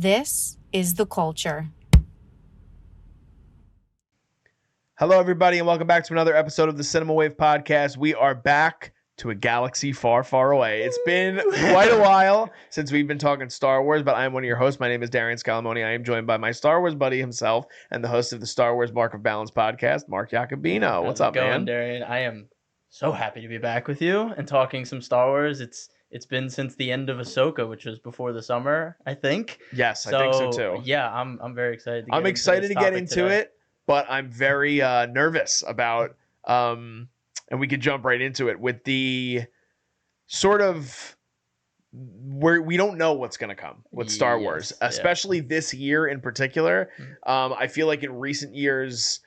This is The Culture. Hello, everybody, and welcome back to another episode of the Cinema Wave Podcast. We are back to a galaxy far, far away. It's been quite a while since we've been talking Star Wars, but I'm one of your hosts. My name is Darian. I am joined by my Star Wars buddy himself and the host of the Star Wars Mark of Balance podcast, Mark Jacobino. What's up, man? Darian? I am so happy to be back with you and talking some Star Wars. It's been since the end of Ahsoka, which was before the summer, I think. Yes, I think so too. Yeah, I'm very excited. I'm excited to get into it, but I'm very nervous about, and we could jump right into it with the sort of where we don't know what's going to come with Star Wars, especially this year in particular. I feel like in recent years,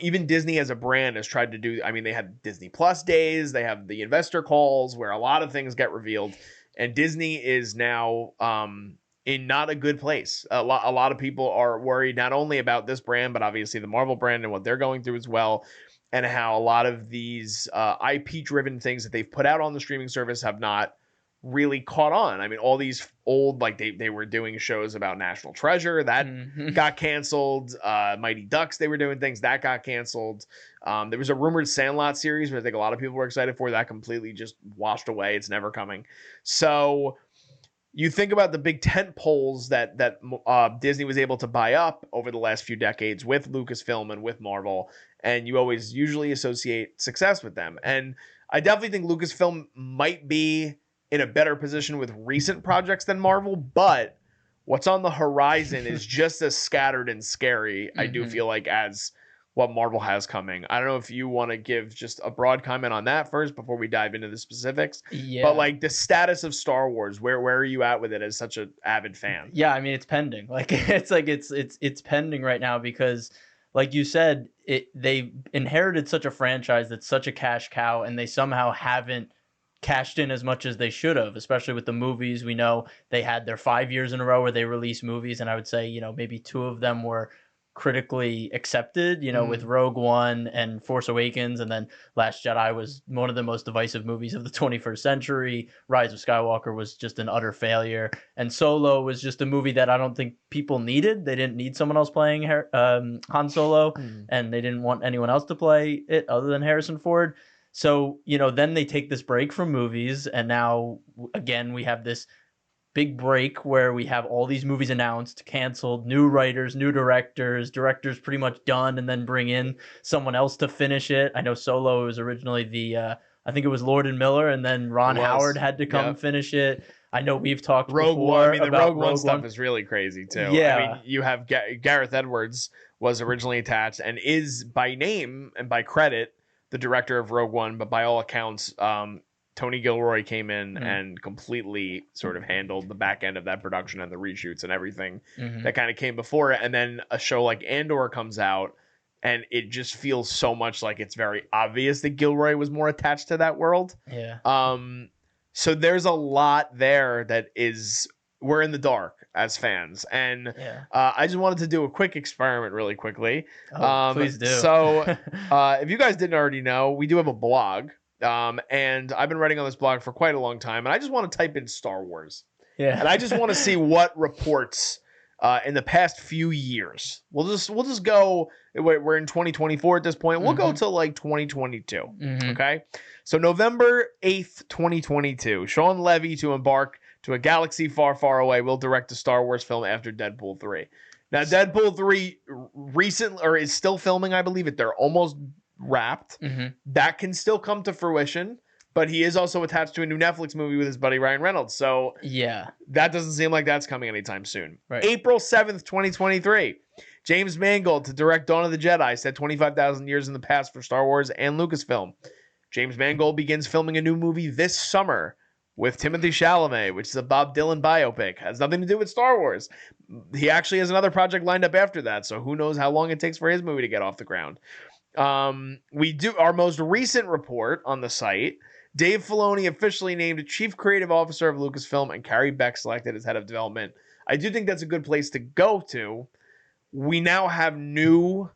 even Disney as a brand has tried to do, I mean, they have Disney Plus days, they have the investor calls where a lot of things get revealed, and Disney is now in not a good place. A lot of people are worried not only about this brand, but obviously the Marvel brand and what they're going through as well, and how a lot of these IP-driven things that they've put out on the streaming service have not really caught on. I mean, all these old, like they were doing shows about National Treasure that got canceled. Mighty Ducks, they were doing things that got canceled. There was a rumored Sandlot series, which I think a lot of people were excited for. That completely just washed away. It's never coming. So you think about the big tent poles that Disney was able to buy up over the last few decades with Lucasfilm and with Marvel, and you always usually associate success with them. And I definitely think Lucasfilm might be in a better position with recent projects than Marvel, but what's on the horizon is just as scattered and scary, I do feel like, as what Marvel has coming. I don't know if you want to give just a broad comment on that first before we dive into the specifics. Yeah. But like the status of Star Wars, where are you at with it as such an avid fan? Yeah, I mean, it's pending. It's pending right now because, like you said, they inherited such a franchise that's such a cash cow, and they somehow haven't cashed in as much as they should have, especially with the movies. We know they had their 5 years in a row where they released movies, and I would say, maybe two of them were critically accepted, with Rogue One and Force Awakens, and then Last Jedi was one of the most divisive movies of the 21st century. Rise of Skywalker was just an utter failure, and Solo was just a movie that I don't think people needed. They didn't need someone else playing Han Solo, and they didn't want anyone else to play it other than Harrison Ford. So, then they take this break from movies, and now, again, we have this big break where we have all these movies announced, canceled, new writers, new directors pretty much done, and then bring in someone else to finish it. I know Solo was originally I think it was Lord and Miller, and then Ron Howard had to come finish it. I know we've talked Rogue before One. I mean, the about Rogue One stuff is really crazy, too. Yeah. I mean, you have Gareth Edwards was originally attached and is by name and by credit the director of Rogue One, but by all accounts, Tony Gilroy came in and completely sort of handled the back end of that production and the reshoots and everything that kind of came before it. And then a show like Andor comes out, and it just feels so much like it's very obvious that Gilroy was more attached to that world. Yeah. So there's a lot there that we're in the dark as fans. And I just wanted to do a quick experiment really quickly. Please do. So if you guys didn't already know, we do have a blog. And I've been writing on this blog for quite a long time. And I just want to type in Star Wars. Yeah. And I just want to see what reports in the past few years. We'll just go, we're in 2024 at this point. We'll go to like 2022. Okay. So November 8th, 2022, Sean Levy to embark to a galaxy far, far away will direct a Star Wars film after Deadpool 3. Now, Deadpool 3 is still filming, I believe it. They're almost wrapped. That can still come to fruition, but he is also attached to a new Netflix movie with his buddy Ryan Reynolds. So yeah, that doesn't seem like that's coming anytime soon. Right. April 7th, 2023, James Mangold to direct Dawn of the Jedi, set 25,000 years in the past for Star Wars and Lucasfilm. James Mangold begins filming a new movie this summer with Timothée Chalamet, which is a Bob Dylan biopic. Has nothing to do with Star Wars. He actually has another project lined up after that, so who knows how long it takes for his movie to get off the ground. We do our most recent report on the site. Dave Filoni officially named Chief Creative Officer of Lucasfilm and Carrie Beck selected as Head of Development. I do think that's a good place to go to. We now have new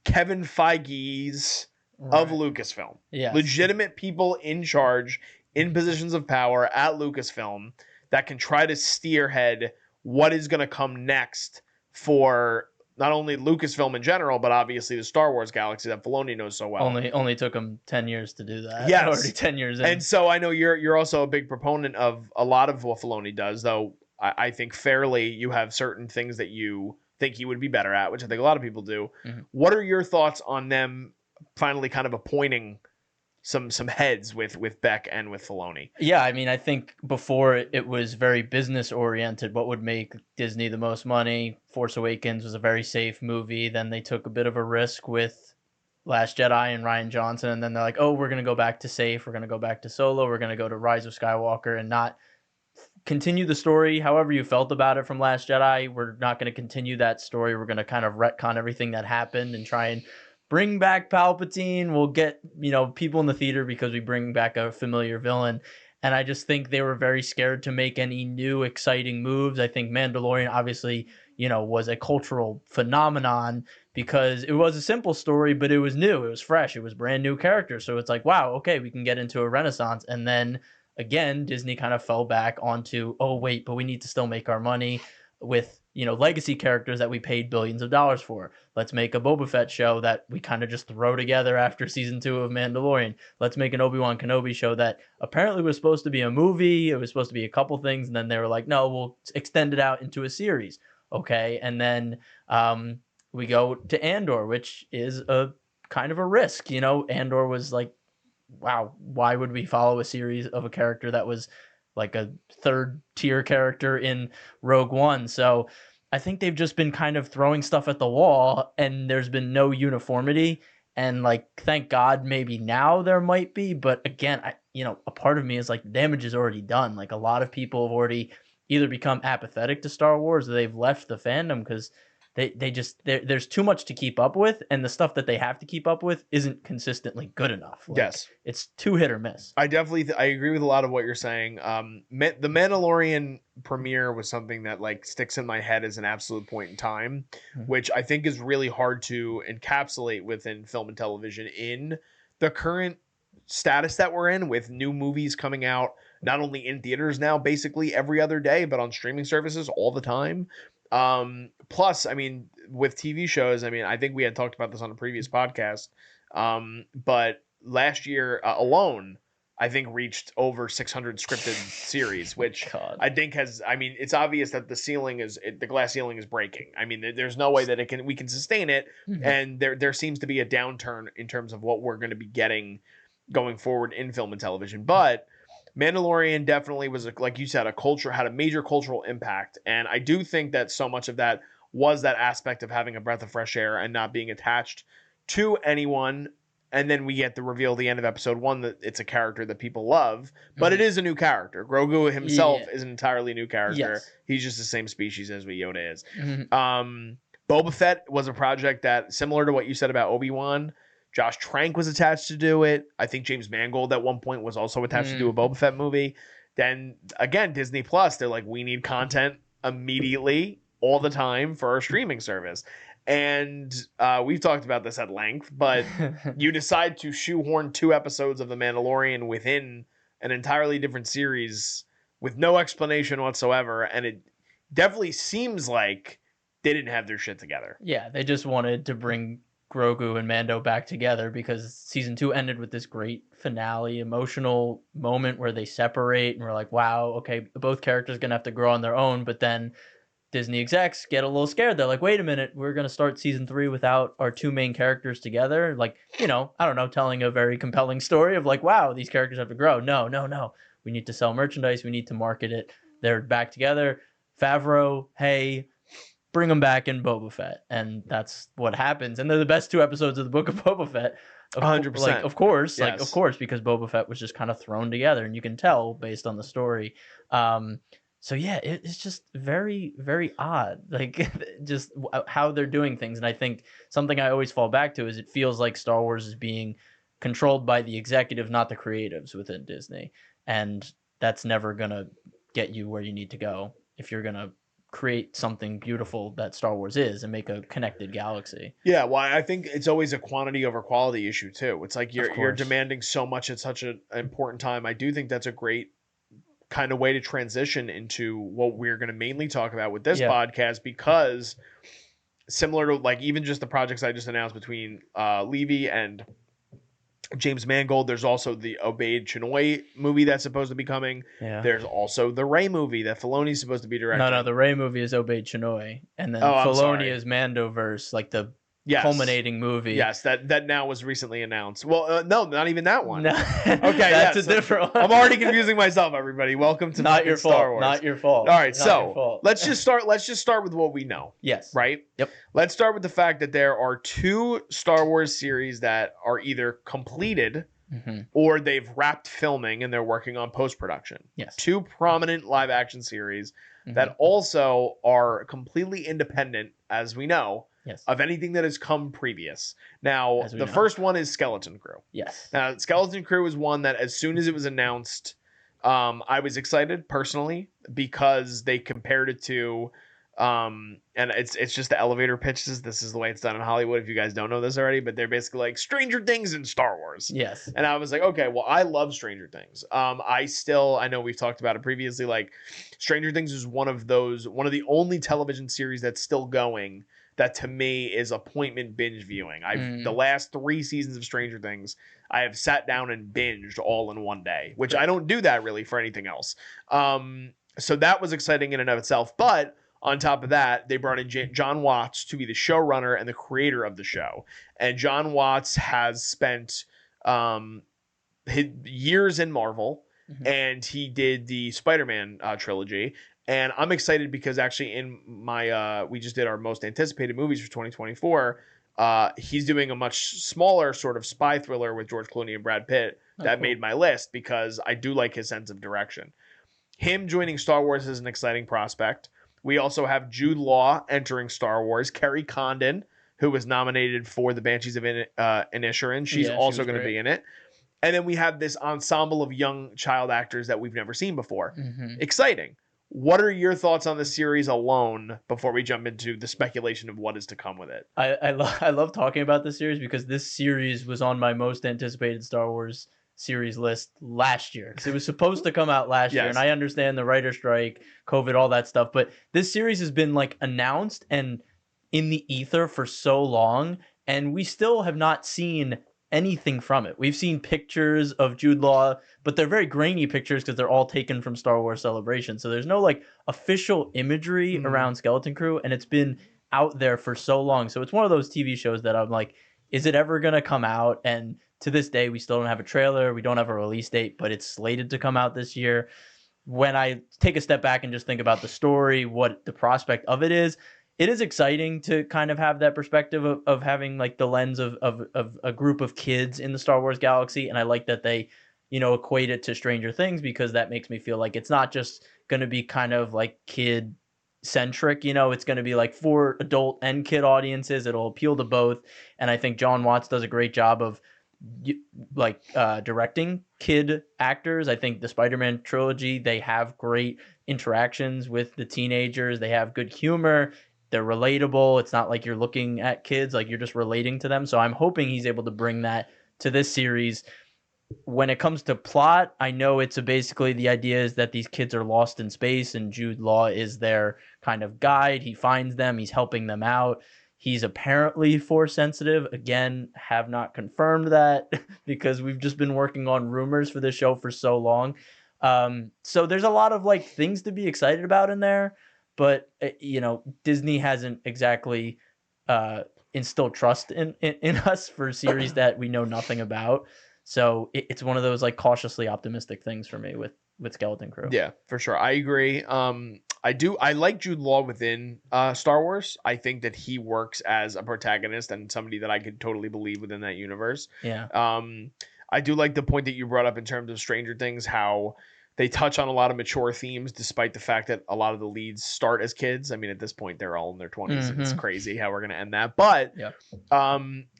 Kevin Feige's of Lucasfilm. Yes. Legitimate people in charge, in positions of power at Lucasfilm that can try to steerhead what is going to come next for not only Lucasfilm in general, but obviously the Star Wars galaxy that Filoni knows so well. Only took him 10 years to do that. Yes. Already 10 years in. And so I know you're also a big proponent of a lot of what Filoni does, though I think fairly you have certain things that you think he would be better at, which I think a lot of people do. Mm-hmm. What are your thoughts on them finally kind of appointing some heads with Beck and with Filoni? Yeah, I mean, I think before it was very business oriented. What would make Disney the most money? Force Awakens was a very safe movie. Then they took a bit of a risk with Last Jedi and Rian Johnson, and then they're like, oh, we're going to go back to safe. We're going to go back to Solo. We're going to go to Rise of Skywalker and not continue the story however you felt about it from Last Jedi. We're not going to continue that story. We're going to kind of retcon everything that happened and try and bring back Palpatine. We'll get, people in the theater because we bring back a familiar villain. And I just think they were very scared to make any new exciting moves. I think Mandalorian obviously, was a cultural phenomenon because it was a simple story, but it was new. It was fresh. It was brand new characters. So it's like, wow, okay, we can get into a renaissance. And then again, Disney kind of fell back onto, oh, wait, but we need to still make our money with, legacy characters that we paid billions of dollars for. Let's make a Boba Fett show that we kind of just throw together after season 2 of Mandalorian. Let's make an Obi-Wan Kenobi show that apparently was supposed to be a movie. It was supposed to be a couple things. And then they were like, no, we'll extend it out into a series. Okay. And then we go to Andor, which is a kind of a risk. Andor was like, wow, why would we follow a series of a character that was like a third tier character in Rogue One? So I think they've just been kind of throwing stuff at the wall and there's been no uniformity. And like, thank God, maybe now there might be. But again, a part of me is like, the damage is already done. Like a lot of people have already either become apathetic to Star Wars or they've left the fandom because there's too much to keep up with, and the stuff that they have to keep up with isn't consistently good enough. Yes, it's too hit or miss. I definitely I agree with a lot of what you're saying. The Mandalorian premiere was something that like sticks in my head as an absolute point in time, which I think is really hard to encapsulate within film and television in the current status that we're in, with new movies coming out not only in theaters now basically every other day, but on streaming services all the time. Plus, I mean, with TV shows, I mean, I think we had talked about this on a previous podcast, but last year alone, I think reached over 600 scripted series, which God. I think it's obvious that the glass ceiling is breaking. I mean, there's no way that we can sustain it. Mm-hmm. And there seems to be a downturn in terms of what we're going to be getting going forward in film and television. But Mandalorian definitely was, like you said, had a major cultural impact. And I do think that so much of that was that aspect of having a breath of fresh air and not being attached to anyone. And then we get the reveal at the end of episode 1 that it's a character that people love, but it is a new character. Grogu himself is an entirely new character. Yes. He's just the same species as Yoda is. Mm-hmm. Boba Fett was a project that, similar to what you said about Obi-Wan, Josh Trank was attached to do it. I think James Mangold at one point was also attached to do a Boba Fett movie. Then again, Disney Plus, they're like, we need content immediately, all the time for our streaming service. And we've talked about this at length, but you decide to shoehorn 2 episodes of The Mandalorian within an entirely different series with no explanation whatsoever. And it definitely seems like they didn't have their shit together. Yeah, they just wanted to bring Grogu and Mando back together because season 2 ended with this great finale, emotional moment where they separate and we're like, wow, okay, both characters are going to have to grow on their own. But then Disney execs get a little scared. They're like, wait a minute, we're going to start season 3 without our 2 main characters together. Like, I don't know, telling a very compelling story of like, wow, these characters have to grow. No. We need to sell merchandise. We need to market it. They're back together. Favreau, hey, bring them back in Boba Fett. And that's what happens. And they're the best 2 episodes of the Book of Boba Fett. 100%. Of course, because Boba Fett was just kind of thrown together and you can tell based on the story. So yeah, it's just very, very odd, like just how they're doing things. And I think something I always fall back to is it feels like Star Wars is being controlled by the executive, not the creatives within Disney. And that's never going to get you where you need to go if you're going to create something beautiful that Star Wars is and make a connected galaxy. Yeah, well, I think it's always a quantity over quality issue too. It's like you're demanding so much at such an important time. I do think that's a great kind of way to transition into what we're going to mainly talk about with this podcast, because similar to like even just the projects I just announced between Levy and James Mangold, there's also the Obeyed Chinoy movie that's supposed to be coming. Yeah. There's also the Rey movie that Filoni's supposed to be directing. No, the Rey movie is Obeyed Chinoy, and then I'm Filoni sorry. is Mandoverse, like the culminating movie. Yes, that now was recently announced. Well, no, not even that one. No. Okay, that's a different one. I'm already confusing myself, everybody. Welcome to not your Star fault. Wars. Not your fault. All right, not so let's just start with what we know. Yes. Right? Yep. Let's start with the fact that there are 2 Star Wars series that are either completed or they've wrapped filming and they're working on post-production. Yes. 2 prominent live action series that also are completely independent, as we know, of anything that has come previous. Now, the first one is Skeleton Crew. Yes. Now, Skeleton Crew is one that as soon as it was announced, I was excited personally because they compared it to, and it's just the elevator pitches. This is the way it's done in Hollywood. If you guys don't know this already, but they're basically like Stranger Things in Star Wars. Yes. And I was like, okay, well, I love Stranger Things. I know we've talked about it previously. Like, Stranger Things is one of the only television series that's still going that to me is appointment binge viewing. The last 3 seasons of Stranger Things, I have sat down and binged all in one day, which I don't do that really for anything else. So that was exciting in and of itself. But on top of that, they brought in John Watts to be the showrunner and the creator of the show. And John Watts has spent years in Marvel, and he did the Spider-Man trilogy. And I'm excited because actually in my we just did our most anticipated movies for 2024. He's doing a much smaller sort of spy thriller with George Clooney and Brad Pitt that made my list because I do like his sense of direction. Him joining Star Wars is an exciting prospect. We also have Jude Law entering Star Wars. Kerry Condon, who was nominated for the Banshees of Inisherin, she's also going to be in it. And then we have this ensemble of young child actors that we've never seen before. Exciting. What are your thoughts on the series alone before we jump into the speculation of what is to come with it? I love talking about this series because this series was on my most anticipated Star Wars series list last year. Because it was supposed to come out last year, and I understand the writer strike, COVID, all that stuff, but this series has been like announced and in the ether for so long, and we still have not seen anything from it. We've seen pictures of Jude Law, but they're very grainy pictures because they're all taken from Star Wars Celebration. So there's no like official imagery around Skeleton Crew, and it's been out there for so long. So it's one of those TV shows that I'm like, is it ever going to come out? And to this day, we still don't have a trailer. We don't have a release date, but it's slated to come out this year. When I take a step back and just think about the story, what the prospect of it is exciting to kind of have that perspective of having like the lens of a group of kids in the Star Wars galaxy. And I like that they, equate it to Stranger Things because that makes me feel like it's not just going to be kind of like kid centric, it's going to be like for adult and kid audiences. It'll appeal to both. And I think John Watts does a great job of directing kid actors. I think the Spider-Man trilogy, they have great interactions with the teenagers. They have good humor. They're relatable. It's not like you're looking at kids, like you're just relating to them. So I'm hoping he's able to bring that to this series. When it comes to plot, I know it's basically the idea is that these kids are lost in space and Jude Law is their kind of guide. He finds them. He's helping them out. He's apparently Force sensitive. Again, have not confirmed that because we've just been working on rumors for this show for so long. So there's a lot of like things to be excited about in there. But, Disney hasn't exactly instilled trust in us for a series that we know nothing about. So it's one of those like cautiously optimistic things for me with Skeleton Crew. Yeah, for sure. I agree. I like Jude Law within Star Wars. I think that he works as a protagonist and somebody that I could totally believe within that universe. Yeah. I do like the point that you brought up in terms of Stranger Things, how they touch on a lot of mature themes, despite the fact that a lot of the leads start as kids. I mean, at this point, they're all in their 20s. And it's crazy how we're going to end that. But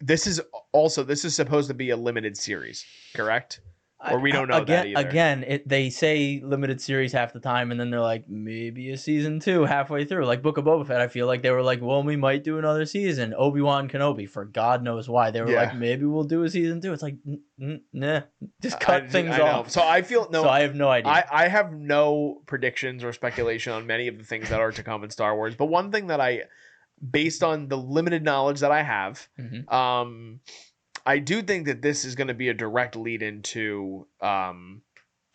this is supposed to be a limited series, correct? or we don't know that either. Again, they say limited series half the time, and then they're like, maybe a season 2 halfway through. Like Book of Boba Fett, I feel like they were like, well, we might do another season. Obi-Wan Kenobi, for God knows why. They were like, maybe we'll do a season 2. It's like, nah, just cut things off. So I feel, So I have no idea. I have no predictions or speculation on many of the things that are to come in Star Wars. But one thing that based on the limited knowledge that I have, I do think that this is going to be a direct lead into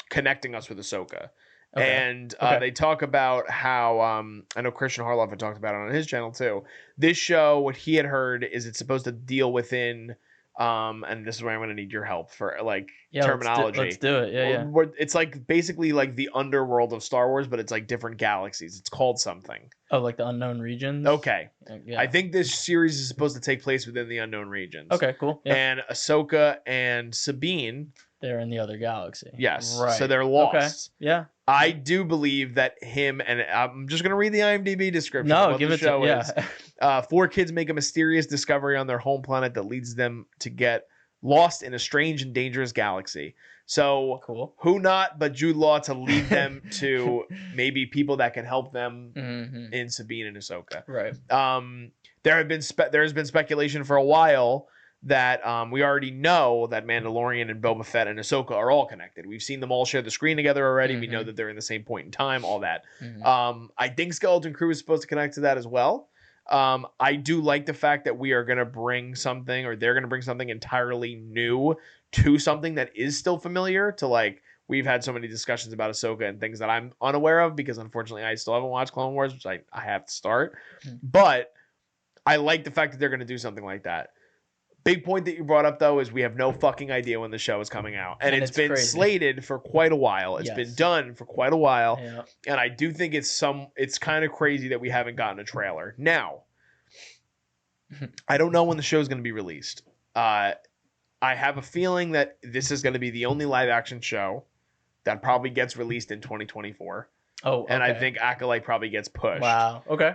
connecting us with Ahsoka. Okay. And they talk about how, I know Christian Harloff had talked about it on his channel too. This show, what he had heard is it's supposed to deal within, and this is where I'm going to need your help for terminology. Let's do it. Yeah. It's like basically like the underworld of Star Wars, but it's like different galaxies. It's called something. Oh, like the unknown regions? Okay. Yeah. I think this series is supposed to take place within the unknown regions. Okay, cool. Yeah. And Ahsoka and Sabine, they're in the other galaxy. Yes. Right. So they're lost. Okay. Yeah. I do believe that him, and I'm just going to read the IMDb description. No, give it to is. 4 kids make a mysterious discovery on their home planet that leads them to get lost in a strange and dangerous galaxy. So cool. Who not but Jude Law to lead them to maybe people that can help them in Sabine and Ahsoka. Right. There has been speculation for a while that we already know that Mandalorian and Boba Fett and Ahsoka are all connected. We've seen them all share the screen together already. We know that they're in the same point in time, all that. I think Skeleton Crew is supposed to connect to that as well. I do like the fact that we are going to bring something, or they're going to bring something entirely new to something that is still familiar to, like, we've had so many discussions about Ahsoka and things that I'm unaware of because unfortunately I still haven't watched Clone Wars, which I have to start. But I like the fact that they're going to do something like that. Big point that you brought up, though, is we have no fucking idea when the show is coming out. And it's been slated for quite a while. It's been done for quite a while. Yeah. And I do think it's kind of crazy that we haven't gotten a trailer. Now, I don't know when the show is going to be released. I have a feeling that this is going to be the only live-action show that probably gets released in 2024. Oh, okay. And I think Acolyte probably gets pushed. Wow. Okay.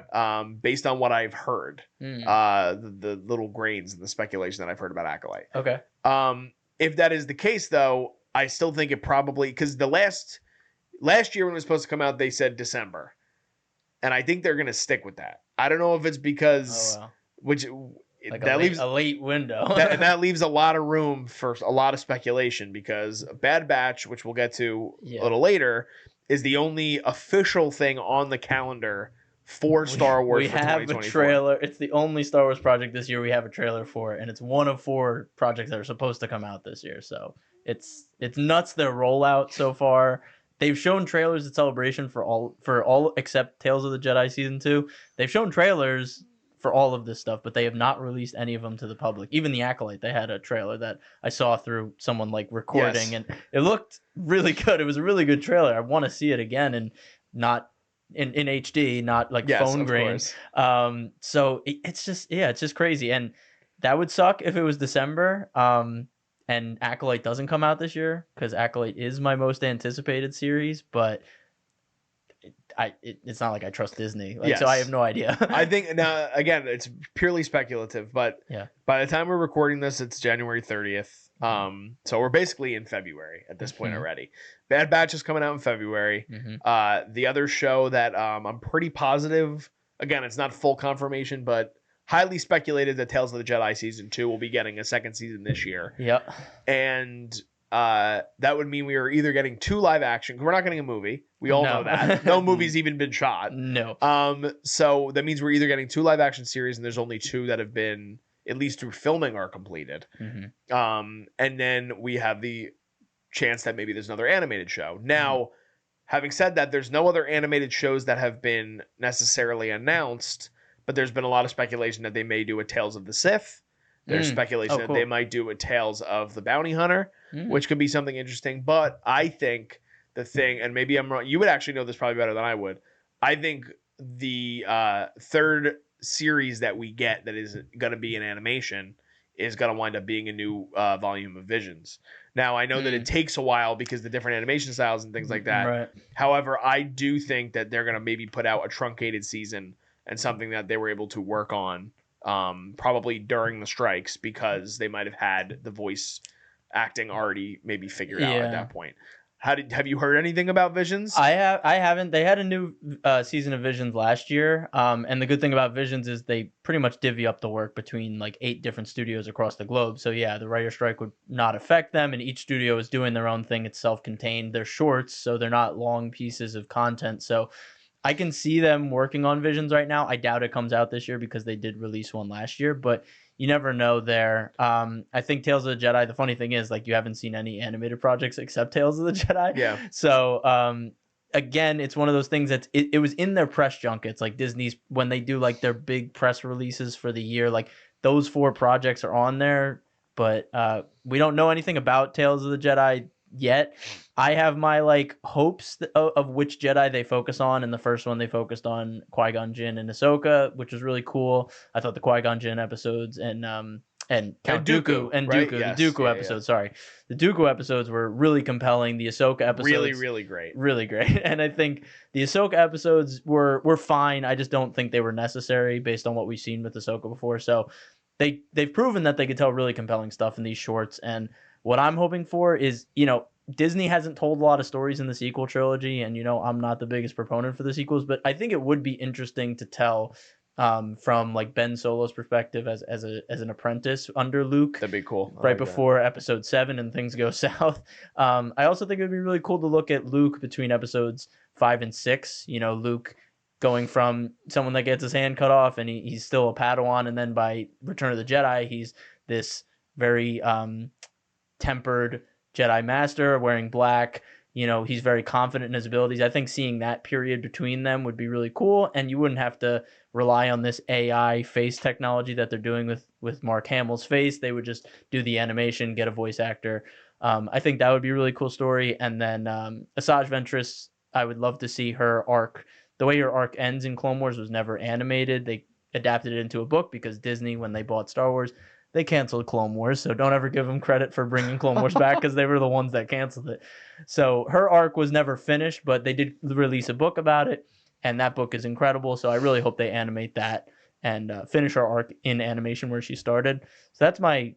Based on what I've heard, the little grains and the speculation that I've heard about Acolyte. Okay. If that is the case, though, I still think it probably, because the last year when it was supposed to come out, they said December, and I think they're going to stick with that. I don't know if it's because leaves a late window. that leaves a lot of room for a lot of speculation because Bad Batch, which we'll get to a little later, is the only official thing on the calendar for Star Wars. We have a trailer. It's the only Star Wars project this year we have a trailer for, and it's one of 4 projects that are supposed to come out this year. So it's nuts their rollout so far. They've shown trailers at Celebration for all except Tales of the Jedi Season 2. They've shown trailers for all of this stuff, but they have not released any of them to the public. Even the Acolyte, they had a trailer that I saw through someone like recording, and it looked really good. It was a really good trailer. I want to see it again, and not in HD, not like phone grain. So it's just crazy, and that would suck if it was December. And Acolyte doesn't come out this year because Acolyte is my most anticipated series, but it's not like I trust Disney. So I have no idea. I think now, again, it's purely speculative, but by the time we're recording this, it's January 30th. So we're basically in February at this point already. Bad Batch is coming out in February. The other show that I'm pretty positive, again, it's not full confirmation, but highly speculated that Tales of the Jedi Season 2 will be getting a second season this year. Yep. And that would mean we are either getting 2 live action. We're not getting a movie. We all know that. No movie's even been shot. No. So that means we're either getting 2 live action series, and there's only 2 that have been, at least through filming, are completed. And then we have the chance that maybe there's another animated show. Now, having said that, there's no other animated shows that have been necessarily announced, but there's been a lot of speculation that they may do a Tales of the Sith. There's speculation that they might do a Tales of the Bounty Hunter, which could be something interesting. But I think the thing, and maybe I'm wrong, you would actually know this probably better than I would. I think the third series that we get that is going to be an animation is going to wind up being a new volume of Visions. Now, I know that it takes a while because the different animation styles and things like that. Right. However, I do think that they're going to maybe put out a truncated season and something that they were able to work on probably during the strikes because they might have had the voice acting already maybe figured out Yeah. at that point. Have you heard anything about Visions? I haven't. They had a new season of Visions last year. And the good thing about Visions is they pretty much divvy up the work between like 8 different studios across the globe. So yeah, the writer strike would not affect them, and each studio is doing their own thing. It's self-contained. They're shorts, so they're not long pieces of content. So I can see them working on Visions right now. I doubt it comes out this year because they did release one last year, but you never know there. I think Tales of the Jedi, the funny thing is, like, you haven't seen any animated projects except Tales of the Jedi. Yeah. So, again, it's one of those things that it was in their press junkets, like Disney's, when they do like their big press releases for the year, like those 4 projects are on there, but we don't know anything about Tales of the Jedi yet. I have my like hopes of which Jedi they focus on. In the first one, they focused on Qui-Gon Jinn and Ahsoka, which was really cool. I thought the Qui-Gon Jinn episodes and Count Dooku and right? Dooku, Yes. the Dooku episodes. Sorry, the Dooku episodes were really compelling. The Ahsoka episodes Really great. really great. And I think the Ahsoka episodes were fine. I just don't think they were necessary based on what we've seen with Ahsoka before. So they've proven that they could tell really compelling stuff in these shorts. And what I'm hoping for is, Disney hasn't told a lot of stories in the sequel trilogy, and I'm not the biggest proponent for the sequels, but I think it would be interesting to tell from like Ben Solo's perspective as an apprentice under Luke. That'd be cool. Right before episode 7 and things go south. I also think it would be really cool to look at Luke between episodes 5 and 6. Luke going from someone that gets his hand cut off and he's still a Padawan, and then by Return of the Jedi, he's this very tempered Jedi Master wearing black. He's very confident in his abilities. I think seeing that period between them would be really cool, and you wouldn't have to rely on this AI face technology that they're doing with Mark Hamill's face. They would just do the animation, get a voice actor. I think that would be a really cool story. And then Asajj Ventress, I would love to see her arc. The way her arc ends in Clone Wars was never animated. They adapted it into a book because Disney, when they bought Star Wars, they canceled Clone Wars, so don't ever give them credit for bringing Clone Wars back because they were the ones that canceled it. So her arc was never finished, but they did release a book about it, and that book is incredible. So I really hope they animate that and finish her arc in animation where she started. So that's my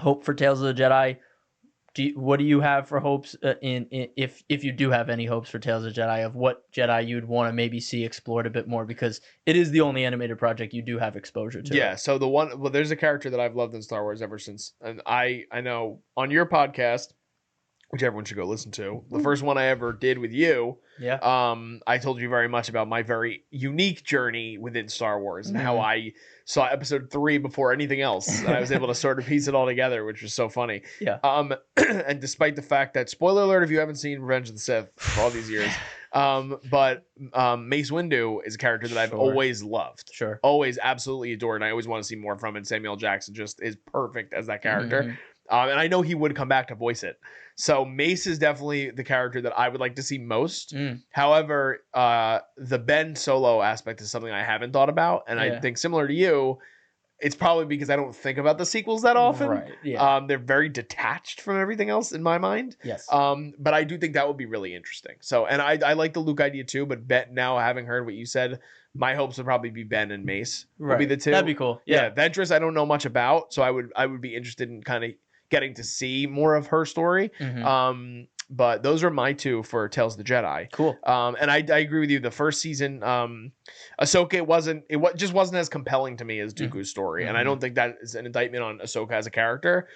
hope for Tales of the Jedi. What do you have for hopes if you do have any hopes for Tales of the Jedi, of what Jedi you'd want to maybe see explored a bit more, because it is the only animated project you do have exposure to? Yeah, so there's a character that I've loved in Star Wars ever since, and I know on your podcast, which everyone should go listen to, the first one I ever did with you, I told you very much about my very unique journey within Star Wars and how I saw episode 3 before anything else, and I was able to sort of piece it all together, which was so funny. Yeah. And despite the fact that, spoiler alert if you haven't seen Revenge of the Sith for all these years, but Mace Windu is a character that I've always loved. Sure. Always absolutely adored, and I always want to see more from it. Samuel Jackson just is perfect as that character. And I know he would come back to voice it. So Mace is definitely the character that I would like to see most. However, the Ben Solo aspect is something I haven't thought about. And I think, similar to you, it's probably because I don't think about the sequels that often. Right. Yeah. They're very detached from everything else in my mind. Yes. But I do think that would be really interesting. So, and I like the Luke idea too, but now having heard what you said, my hopes would probably be Ben and Mace would be the two. That'd be cool. Yeah. Ventress, I don't know much about, so I would be interested in kind of getting to see more of her story. But those are my two for Tales of the Jedi. Cool. And I agree with you. The first season, Ahsoka just wasn't as compelling to me as Dooku's story. And I don't think that is an indictment on Ahsoka as a character,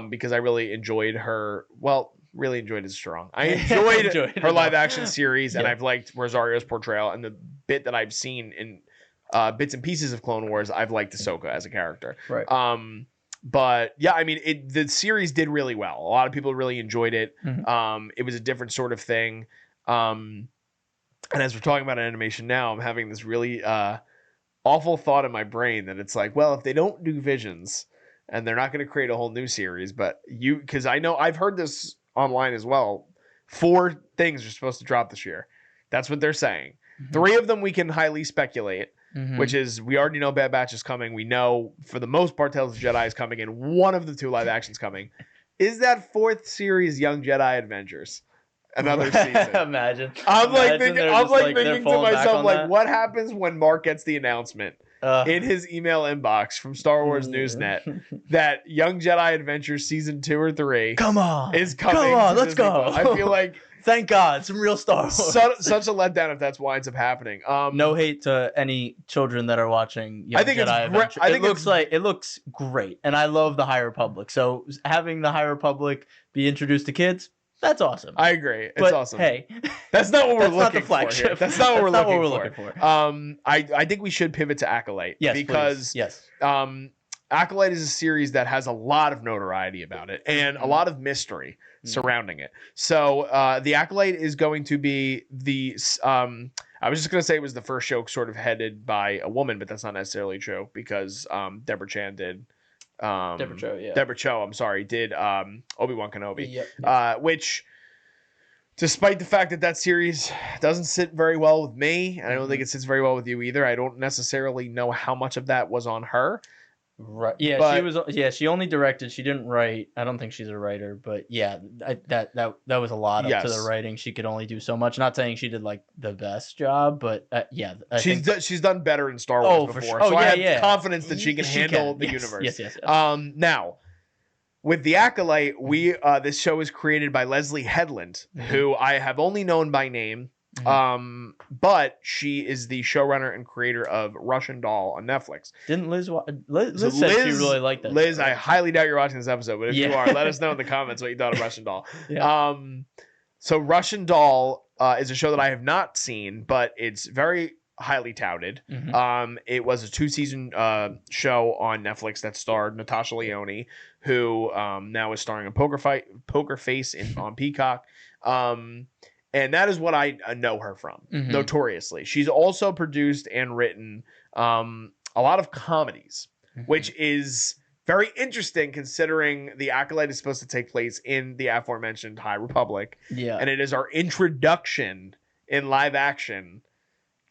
because I really enjoyed her. Well, really enjoyed is strong. I enjoyed her live action series, and I've liked Rosario's portrayal, and the bit that I've seen in bits and pieces of Clone Wars, I've liked Ahsoka as a character. Right. But yeah, I mean, the series did really well. A lot of people really enjoyed it. It was a different sort of thing. And as we're talking about animation now, I'm having this really awful thought in my brain that it's like, well, if they don't do Visions and they're not going to create a whole new series, because I know I've heard this online as well, 4 things are supposed to drop this year. That's what they're saying. 3 of them we can highly speculate. Which is, we already know Bad Batch is coming. We know, for the most part, Tales of the Jedi is coming, and one of the 2 live actions coming. Is that 4th series Young Jedi Adventures? Another season. Imagine. I'm like thinking to myself, like, that. what happens when Mark gets the announcement? in his email inbox from Star Wars Newsnet that Young Jedi Adventures Season 2 or 3 Come on. is coming. Come on, to let's Disney go. Plus. I feel like thank God, some real Star Wars. such a letdown if that winds up happening. No hate to any children that are watching Young I think Jedi it's Adventure. It looks great, and I love the High Republic. So having the High Republic be introduced to kids, that's awesome. I agree. It's but, awesome. Hey, that's not what we're that's not the looking for flagship. here. That's not what we're looking for. for. I think we should pivot to Acolyte. Yes, because please. Yes. Acolyte is a series that has a lot of notoriety about it and a lot of mystery surrounding it. So the Acolyte is going to be the I was just going to say it was the first show sort of headed by a woman, but that's not necessarily true because Deborah Chan did Deborah Cho, I'm sorry, did Obi-Wan Kenobi. Yep. Which, despite the fact that that series doesn't sit very well with me, and I don't think it sits very well with you either, I don't necessarily know how much of that was on her. Right. Yeah, but, she was. Yeah, she only directed. She didn't write. I don't think she's a writer, but yeah, that was a lot up to the writing. She could only do so much. Not saying she did like the best job, but yeah, she's done better in Star Wars before. So I have confidence that she can handle the universe. Yes. Now, with The Acolyte, this show is created by Leslie Headland, who I have only known by name. But she is the showrunner and creator of Russian Doll on Netflix. Didn't Liz said she really liked that. Liz, I highly doubt you're watching this episode, but if you are, let us know in the comments what you thought of Russian Doll. Yeah. So Russian Doll is a show that I have not seen, but it's very highly touted. It was a 2-season show on Netflix that starred Natasha Lyonne, who now is starring in Poker Face on Peacock. And that is what I know her from, notoriously. She's also produced and written a lot of comedies, which is very interesting considering The Acolyte is supposed to take place in the aforementioned High Republic. Yeah. And it is our introduction in live action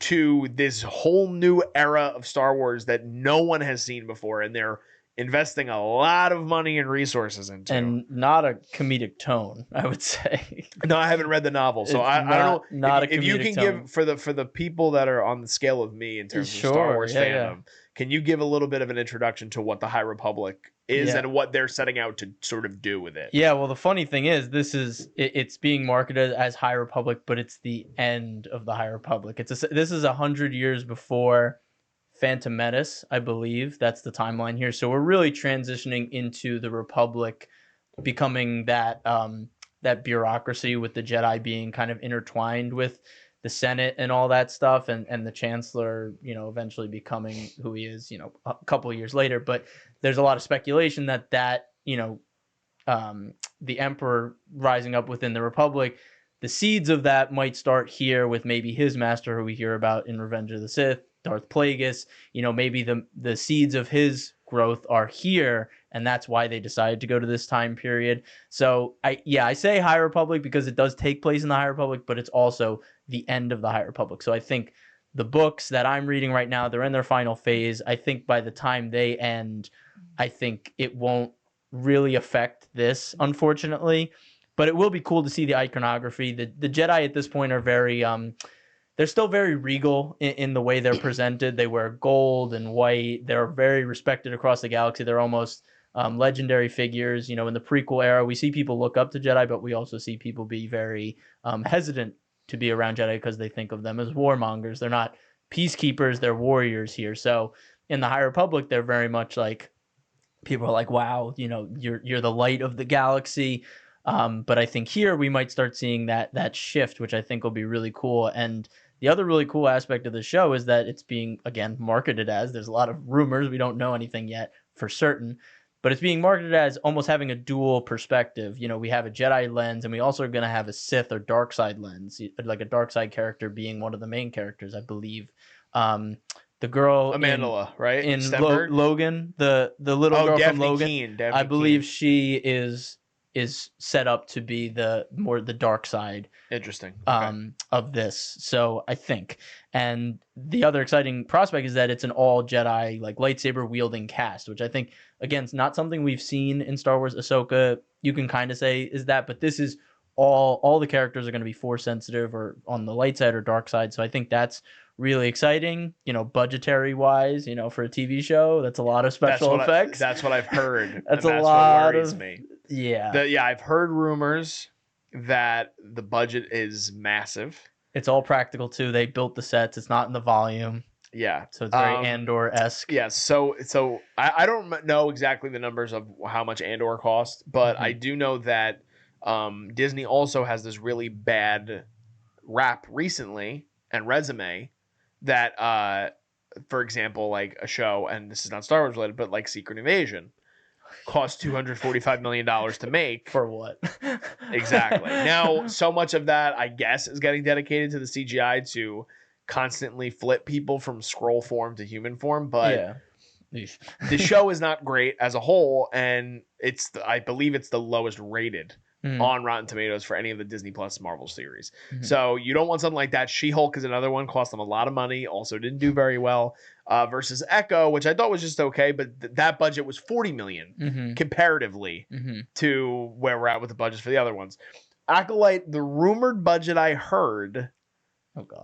to this whole new era of Star Wars that no one has seen before. And they're investing a lot of money and resources into, and not a comedic tone, I would say. No, I haven't read the novel, so I don't know. Not if you can tone. give for the people that are on the scale of me in terms of Star Wars fandom, can you give a little bit of an introduction to what the High Republic is and what they're setting out to sort of do with it? Yeah, well, the funny thing is, it's being marketed as High Republic, but it's the end of the High Republic. This is 100 years before Phantom Menace, I believe. That's the timeline here. So we're really transitioning into the Republic becoming that bureaucracy, with the Jedi being kind of intertwined with the Senate and all that stuff, and the Chancellor, eventually becoming who he is, a couple of years later. But there's a lot of speculation that the Emperor rising up within the Republic, the seeds of that might start here with maybe his master, who we hear about in Revenge of the Sith, Darth Plagueis. Maybe the seeds of his growth are here, and that's why they decided to go to this time period. So I say High Republic because it does take place in the High Republic, but it's also the end of the High Republic. So I think the books that I'm reading right now, they're in their final phase. I think by the time they end, I think it won't really affect this, unfortunately. But it will be cool to see the iconography. The Jedi at this point are very they're still very regal in the way they're presented. They wear gold and white. They're very respected across the galaxy. They're almost legendary figures. In the prequel era, we see people look up to Jedi, but we also see people be very hesitant to be around Jedi because they think of them as warmongers. They're not peacekeepers. They're warriors here. So in the High Republic, they're very much like, people are like, wow, you're the light of the galaxy. But I think here we might start seeing that shift, which I think will be really cool. And the other really cool aspect of the show is that it's being, again, marketed as, there's a lot of rumors, we don't know anything yet for certain, but it's being marketed as almost having a dual perspective. We have a Jedi lens, and we also are going to have a Sith or dark side lens, like a dark side character being one of the main characters, I believe. The girl Amandla, right? In Logan, the little girl from Logan, Daphne I believe Keane. She is set up to be the dark side. Interesting. Of this. So I think. And the other exciting prospect is that it's an all Jedi, like lightsaber wielding cast, which I think, again, it's not something we've seen in Star Wars. Ahsoka, you can kind of say is that, but this is all the characters are going to be force sensitive or on the light side or dark side. So I think that's really exciting, budgetary wise, for a TV show. That's a lot of special effects. That's what I've heard. That's and a lot what worries of me. Yeah. I've heard rumors that the budget is massive. It's all practical too. They built the sets. It's not in the volume. Yeah. So it's very Andor-esque. Yeah. So I don't know exactly the numbers of how much Andor cost, but I do know that Disney also has this really bad rap recently and resume that, for example, like a show, and this is not Star Wars related, but like Secret Invasion cost $245 million to make. For what? Exactly. Now, so much of that, I guess, is getting dedicated to the CGI to constantly flip people from scroll form to human form, but the show is not great as a whole, and I believe it's the lowest rated on Rotten Tomatoes for any of the Disney Plus Marvel series. So you don't want something like that. She-Hulk is another one, cost them a lot of money, also didn't do very well, versus Echo, which I thought was just okay, but that budget was $40 million comparatively to where we're at with the budgets for the other ones. Acolyte, the rumored budget I heard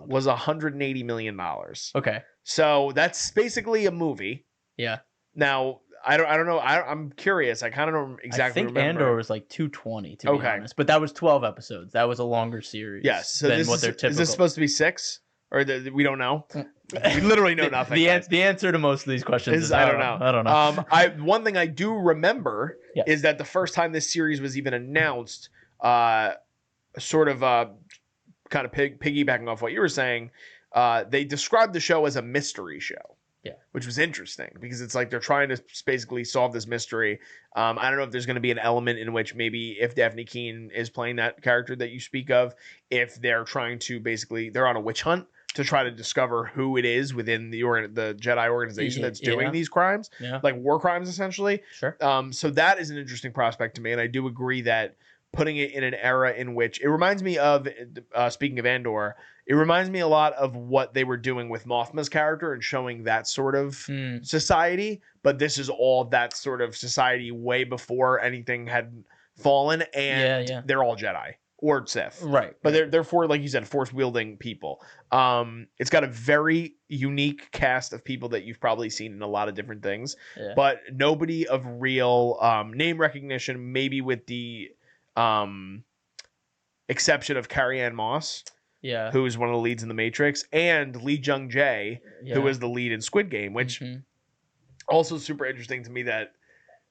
was $180 million. Okay. So that's basically a movie. Yeah. Now, I don't know. I'm curious. I kind of don't exactly remember. I think Andor was like 220 to be honest, but that was 12 episodes. That was a longer series. Yes. So than what they're typical. Is this supposed to be 6, or we don't know? We literally know nothing. The answer to most of these questions is I don't know. I don't know. One thing I do remember is that the first time this series was even announced, sort of kind of piggybacking off what you were saying, they described the show as a mystery show. Yeah, which was interesting because it's like they're trying to basically solve this mystery. I don't know if there's going to be an element in which maybe if Daphne Keane is playing that character that you speak of, if they're trying to they're on a witch hunt to try to discover who it is within the Jedi organization that's doing these crimes, like war crimes essentially. Sure. So that is an interesting prospect to me, and I do agree that putting it in an era in which it reminds me of, speaking of Andor, it reminds me a lot of what they were doing with Mothma's character and showing that sort of society. But this is all that sort of society way before anything had fallen, and they're all Jedi or Sith. Right. But they're like you said, force wielding people. It's got a very unique cast of people that you've probably seen in a lot of different things, but nobody of real name recognition, maybe with the exception of Carrie-Anne Moss. Yeah, who is one of the leads in The Matrix, and Lee Jung-jae, who is the lead in Squid Game, which also super interesting to me that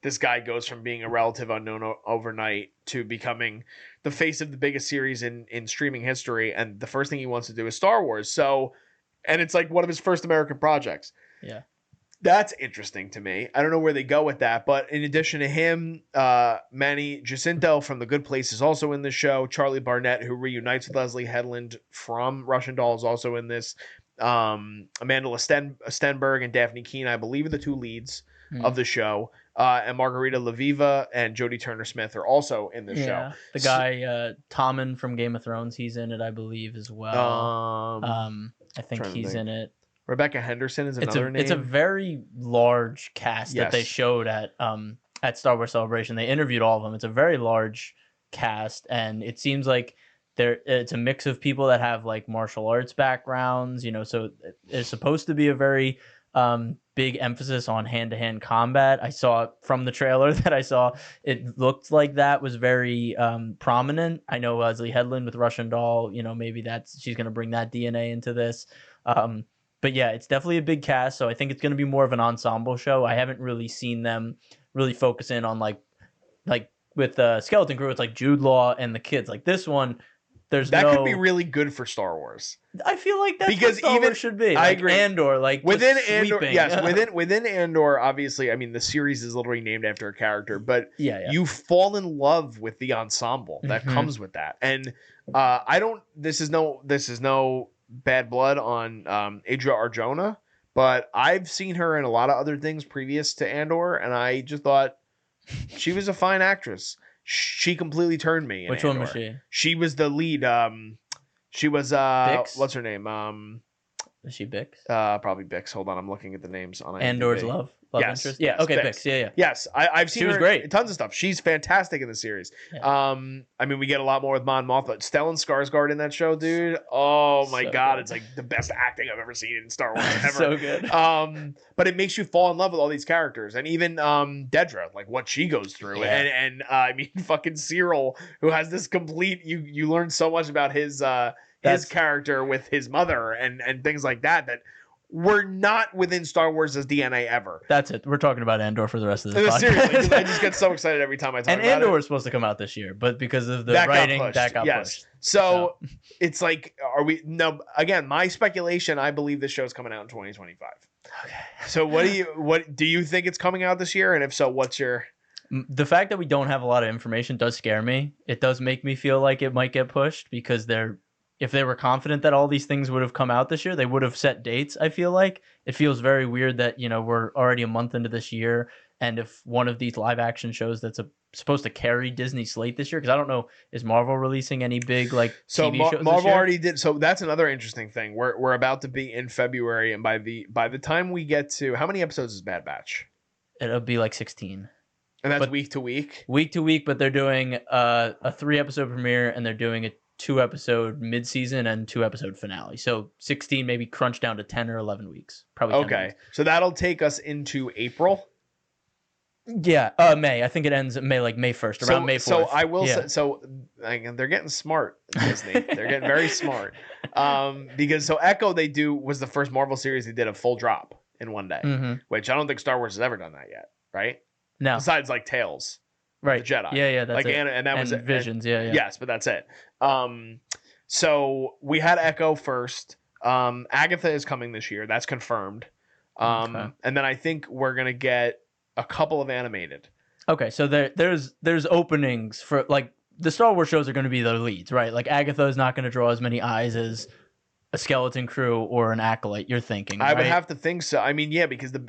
this guy goes from being a relative unknown overnight to becoming the face of the biggest series in streaming history, and the first thing he wants to do is Star Wars. So, and it's like one of his first American projects. Yeah. That's interesting to me. I don't know where they go with that, but in addition to him, Manny Jacinto from The Good Place is also in the show. Charlie Barnett, who reunites with Leslie Headland from Russian Doll, is also in this. Amanda Stenberg and Daphne Keane, I believe, are the two leads of the show. And Margarita Laviva and Jodie Turner-Smith are also in this show. The guy, Tommen from Game of Thrones, he's in it, I believe, as well. I think he's in it. Rebecca Henderson is another name. It's a very large cast that they showed at Star Wars Celebration. They interviewed all of them. It's a very large cast, and it seems like it's a mix of people that have like martial arts backgrounds. So it's supposed to be a very big emphasis on hand-to-hand combat. I saw from the trailer that I saw, it looked like that was very prominent. I know Leslie Headland with Russian Doll. Maybe she's going to bring that DNA into this. But yeah, it's definitely a big cast, so I think it's going to be more of an ensemble show. I haven't really seen them really focus in on like with Skeleton Crew, it's like Jude Law and the kids. Like this one, that could be really good for Star Wars. I feel like that's what Star Wars should be. I agree. Andor, like within Andor, yes, within Andor, obviously, I mean the series is literally named after a character, but you fall in love with the ensemble that comes with that, and This is no bad blood on Adria Arjona, but I've seen her in a lot of other things previous to Andor, and I just thought she was a fine actress. She completely turned me. Which one was she? She was the lead. She was Bix? what's her name? Is she Bix? Probably Bix. Hold on, I'm looking at the names on IMDb. Andor's love Yes, interest. Yeah. yes, Okay. Bix. Bix. Yeah. Yes, I've seen She was her great. in tons of stuff. She's fantastic in the series. Yeah. I mean, we get a lot more with Mon Mothma. Stellan Skarsgård in that show, dude. Oh my So god, good. it's like the best acting I've ever seen in Star Wars ever. So good. But it makes you fall in love with all these characters, and even Dedra, like what she goes through, Yeah. and I mean, fucking Cyril, who has this complete. You learn so much about his character with his mother and things like that were not within Star Wars' DNA ever. That's it. We're talking about Andor for the rest of this podcast. Seriously, 'cause I just get so excited every time I talk And about Andor it. was supposed to come out this year, but because of the That got writing, pushed, that got yes. pushed. So it's like, are we? No, again, my speculation. I believe this show's coming out in 2025. Okay. So what do you think it's coming out this year? And if so, what's your? The fact that we don't have a lot of information does scare me. It does make me feel like it might get pushed because if they were confident that all these things would have come out this year, they would have set dates. I feel like it feels very weird that, we're already a month into this year. And if one of these live action shows that's supposed to carry Disney's slate this year, because I don't know, is Marvel releasing any big TV shows this Marvel year? already did. So that's another interesting thing. We're about to be in February, and by the time we get to, how many episodes is Bad Batch? It'll be like 16. And that's But- week to week. Week to week, but they're doing a 3-episode premiere and they're doing a 2-episode mid-season and 2-episode finale. So 16 maybe crunched down to 10 or 11 weeks. Probably 10 Okay, weeks. so that'll take us into April. Yeah, May. I think it ends May 1st, around May 4th. So I will Yeah. say, they're getting smart, Disney. They're getting very smart. Because Echo was the first Marvel series they did a full drop in one day, Mhm. which I don't think Star Wars has ever done that yet, right? No, Besides like Tales, right. the Jedi. Yeah, that's like it. and that was And Visions, yeah. Yes, but that's it. So we had Echo first. Agatha is coming this year. That's confirmed. Okay. And then I think we're gonna get a couple of animated. Okay, so there's openings for the Star Wars shows are going to be the leads, right? Like Agatha is not going to draw as many eyes as a Skeleton Crew or an Acolyte. You're thinking, I would right? have to think so. I mean, yeah, because the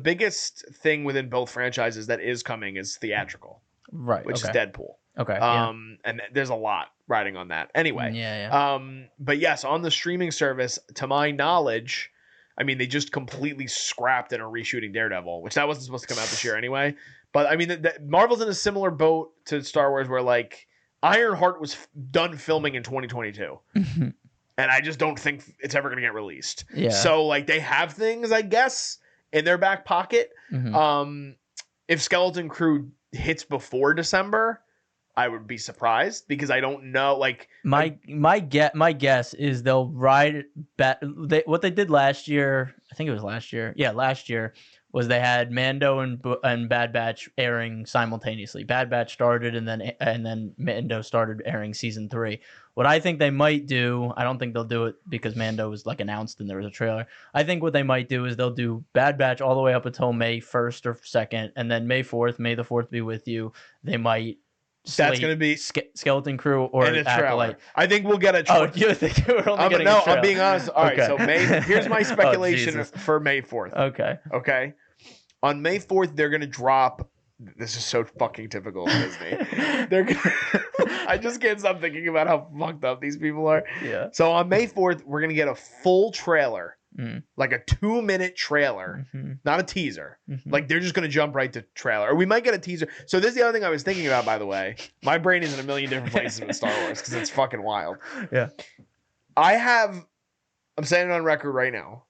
biggest thing within both franchises that is coming is theatrical, right, which okay. is Deadpool. Okay, And there's a lot riding on that. Anyway, yeah. but yes, on the streaming service, to my knowledge, I mean, they just completely scrapped and are reshooting Daredevil, which that wasn't supposed to come out this year anyway. But I mean, Marvel's in a similar boat to Star Wars, where like Ironheart was done filming in 2022, and I just don't think it's ever going to get released. Yeah. So like they have things, I guess, in their back pocket. Mhm. If Skeleton Crew hits before December, I would be surprised because I don't know. Like My guess is they'll ride it back. What they did last year, I think it was last year. Yeah, last year was they had Mando and Bad Batch airing simultaneously. Bad Batch started and then Mando started airing season 3. What I think they might do, I don't think they'll do it because Mando was announced and there was a trailer. I think what they might do is they'll do Bad Batch all the way up until May 1st or 2nd, and then May 4th, May the 4th be with you. They might. That's going to be Skeleton Crew or in a trailer. Acolyte. I think we'll get a Oh, trailer. you think we're only getting a No, trailer? I'm being honest. All right, Okay. so here's my speculation Jesus. for May 4th. Okay. Okay. On May 4th, they're going to drop. This is so fucking typical of Disney. I just can't stop thinking about how fucked up these people are. Yeah. So on May 4th, we're going to get a full trailer, Mm. like a 2-minute trailer, Mhm. not a teaser. Mhm. Like they're just going to jump right to trailer. Or we might get a teaser. So this is the other thing I was thinking about, by the way. My brain is in a million different places with Star Wars because it's fucking wild. Yeah. I'm saying it on record right now.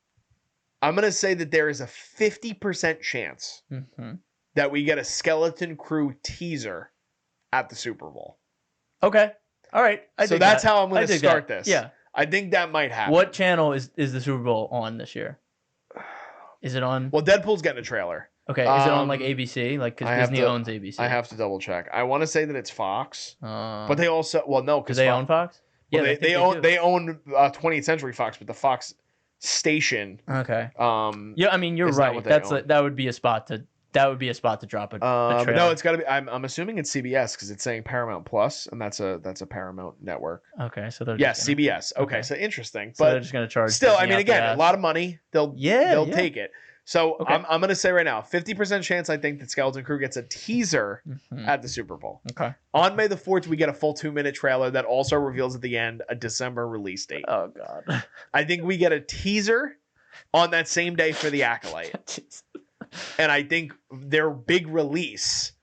I'm going to say that there is a 50% chance Mhm. that we get a Skeleton Crew teaser at the Super Bowl. Okay. All right. So that's how I'm going I to dig start that. this. Yeah. I think that might happen. What channel is the Super Bowl on this year? Is it on? Well, Deadpool's getting a trailer. Okay. Is it on I ABC? Because have Disney to- owns ABC. I have to double check. I want to say that it's Fox, But but they also no do because they own Fox? Well, I think they do. own 20th Century Fox, but the Fox station. Okay. Yeah, Yeah, I mean you're is not right. what they That's own. that would be a spot to drop a trailer. no, it's got to be. I'm assuming it's CBS because it's saying Paramount Plus, and that's a Paramount network. Okay, so they're Yes, just gonna, CBS. Okay, okay. so interesting, so they're but just gonna charge. still, I Disney mean, out again, their a ass. lot of money. They'll Yeah. take it. So Okay. I'm going to say right now, 50% chance I think that Skeleton Crew gets a teaser at the Super Bowl. Okay. On May the 4th, we get a full 2-minute trailer that also reveals at the end a December release date. Oh God. I think we get a teaser on that same day for The Acolyte. And I think their big release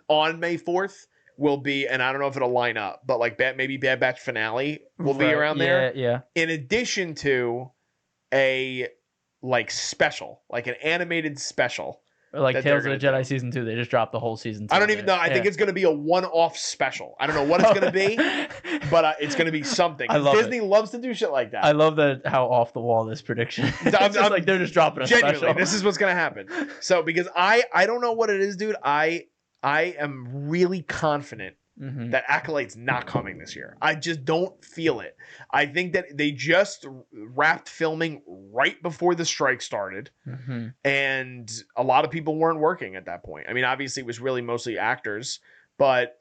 on May 4th will be, and I don't know if it'll line up, but like maybe Bad Batch finale will be around there. Yeah. In addition to a like special, like an animated special. Like that Tales they're of the gonna Jedi do. season 2, they just dropped the whole season 2. I don't even know. I think it's going to be a one-off special. I don't know what it's going to be, but it's going to be something. I love Disney loves to do shit like that. I love that how off the wall this prediction. It's I'm just like they're just dropping a genuinely, special. this is what's going to happen. So because I don't know what it is, dude. I am really confident that Acolyte's not coming this year. I just don't feel it. I think that they just wrapped filming right before the strike started, and a lot of people weren't working at that point. I mean, obviously it was really mostly actors, but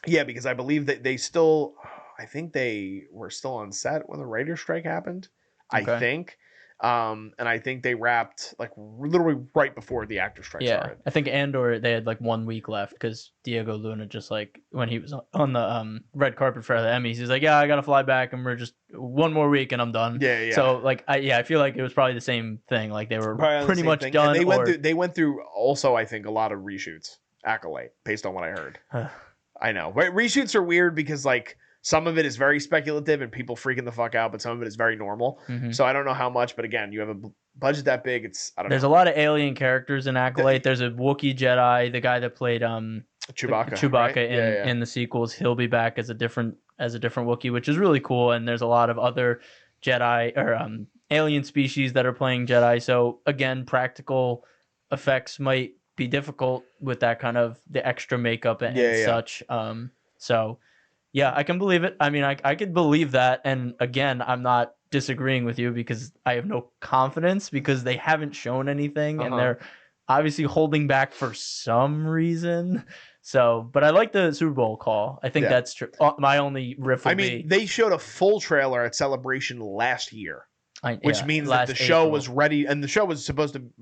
yeah, because I believe that I think they were still on set when the writer's strike happened. Okay. I think. And I think they wrapped like literally right before the actor strike started. I think Andor, they had like 1 week left because Diego Luna just like when he was on the red carpet for the Emmys, he's like, yeah, I gotta fly back and we're just 1 more week and I'm done. Yeah. So like I feel like it was probably the same thing. Like they were pretty much thing. done. And they went through also, I think, a lot of reshoots. Acolyte, based on what I heard. I know. Reshoots are weird because like some of it is very speculative and people freaking the fuck out, but some of it is very normal. So I don't know how much, but again, you have a budget that big. There's a lot of alien characters in Acolyte. There's a Wookiee Jedi, the guy that played Chewbacca right? in the sequels. He'll be back as a different Wookiee, which is really cool. And there's a lot of other Jedi or alien species that are playing Jedi. So again, practical effects might be difficult with that kind of the extra makeup and such. So yeah, I can believe it. I mean, I could believe that. And again, I'm not disagreeing with you because I have no confidence because they haven't shown anything and they're obviously holding back for some reason. So, but I like the Super Bowl call. I think that's true. My only riff would be, they showed a full trailer at Celebration last year, which means that the show was ready and the show was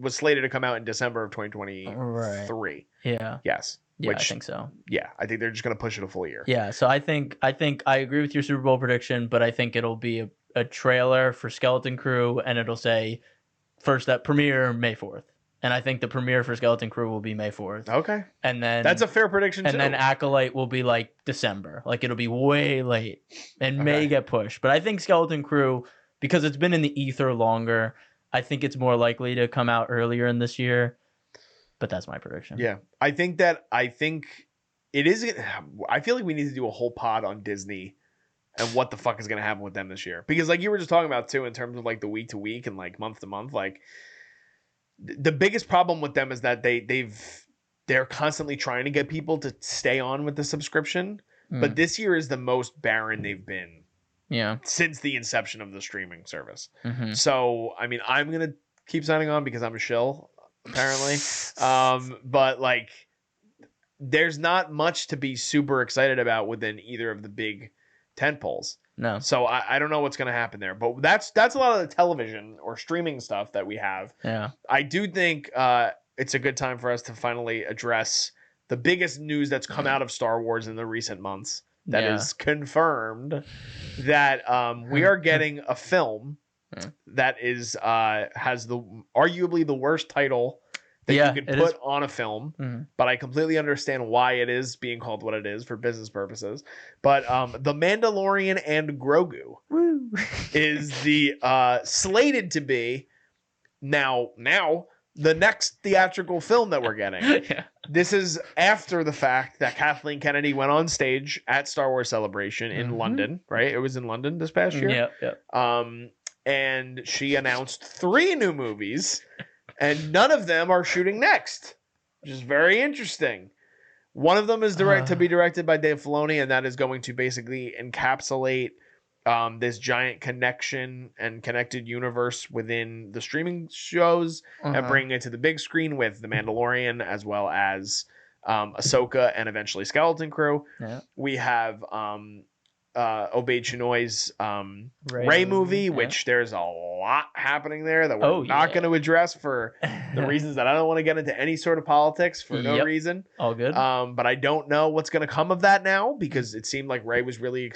slated to come out in December of 2023. Right. Yeah. Yes. Yeah, I think so. Yeah, I think they're just going to push it a full year. Yeah, so I think I agree with your Super Bowl prediction, but I think it'll be a trailer for Skeleton Crew, and it'll say first that premiere May 4th. And I think the premiere for Skeleton Crew will be May 4th. Okay. And then that's a fair prediction, and then Acolyte will be like December. Like it'll be way late and may get pushed. But I think Skeleton Crew, because it's been in the ether longer, I think it's more likely to come out earlier in this year. But that's my prediction. Yeah. I think it is. I feel like we need to do a whole pod on Disney and what the fuck is going to happen with them this year. Because like you were just talking about too, in terms of like the week to week and like month to month, like the biggest problem with them is that they're constantly trying to get people to stay on with the subscription. But this year is the most barren they've been since the inception of the streaming service. So, I mean, I'm going to keep signing on because I'm a shill. Apparently, but like there's not much to be super excited about within either of the big tentpoles. No. So I don't know what's going to happen there, but that's a lot of the television or streaming stuff that we have. Yeah. I do think it's a good time for us to finally address the biggest news that's come out of Star Wars in the recent months. That is confirmed that we are getting a film that is has arguably the worst title that you could put on a film, but I completely understand why it is being called what it is for business purposes. But The Mandalorian and Grogu is the slated to be now the next theatrical film that we're getting. This is after the fact that Kathleen Kennedy went on stage at Star Wars Celebration in London, right? It was in London this past year. And she announced 3 new movies, and none of them are shooting next, which is very interesting. One of them is to be directed by Dave Filoni, and that is going to basically encapsulate this giant connection and connected universe within the streaming shows and bring it to the big screen with The Mandalorian as well as Ahsoka and eventually Skeleton Crew. We have Obey Chinoy's Rey Ray movie, movie, yeah. which there's a lot happening there that we're Oh, not yeah. going to address for the reasons that I don't want to get into any sort of politics for no Yep. reason. All good. But I don't know what's going to come of that now because it seemed like Ray was really,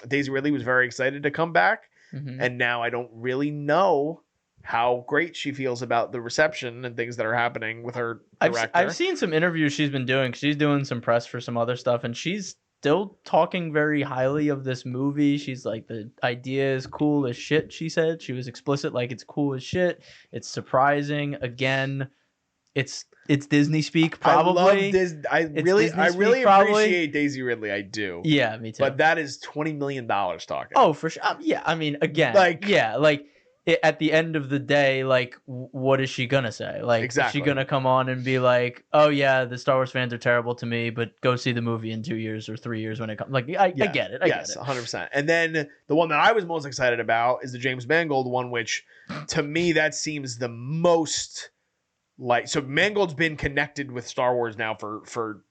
Daisy Ridley was very excited to come back. Mhm. And now I don't really know how great she feels about the reception and things that are happening with her director. I've seen some interviews she's been doing. She's doing some press for some other stuff, and she's still talking very highly of this movie. She's like, the idea is cool as shit, she said. She was explicit, like, it's cool as shit. It's surprising. Again, it's Disney speak, probably. I love this. I really appreciate Daisy Ridley. I do. Yeah, me too. But that is $20 million talking. Oh, for sure. Yeah, I mean, again, at the end of the day, like, what is she gonna say? Like, exactly. Is she gonna come on and be like, "Oh yeah, the Star Wars fans are terrible to me, but go see the movie in 2 years or 3 years when it comes." Like, I get it. Yes, 100%. And then the one that I was most excited about is the James Mangold one, which to me that seems the most like. So Mangold's been connected with Star Wars now for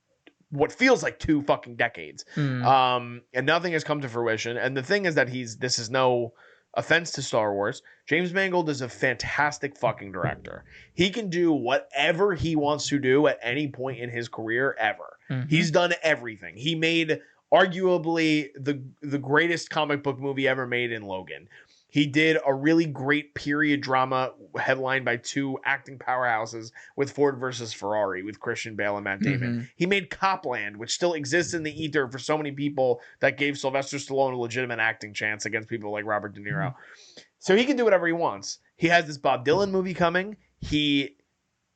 what feels like 2 fucking decades, and nothing has come to fruition. And the thing is that this is no offense to Star Wars. James Mangold is a fantastic fucking director. He can do whatever he wants to do at any point in his career ever. Mm-hmm. He's done everything. He made arguably the greatest comic book movie ever made in Logan. He did a really great period drama headlined by 2 acting powerhouses with Ford versus Ferrari with Christian Bale and Matt Damon. Mm-hmm. He made Copland, which still exists in the ether for so many people that gave Sylvester Stallone a legitimate acting chance against people like Robert De Niro. Mm-hmm. So he can do whatever he wants. He has this Bob Dylan movie coming. He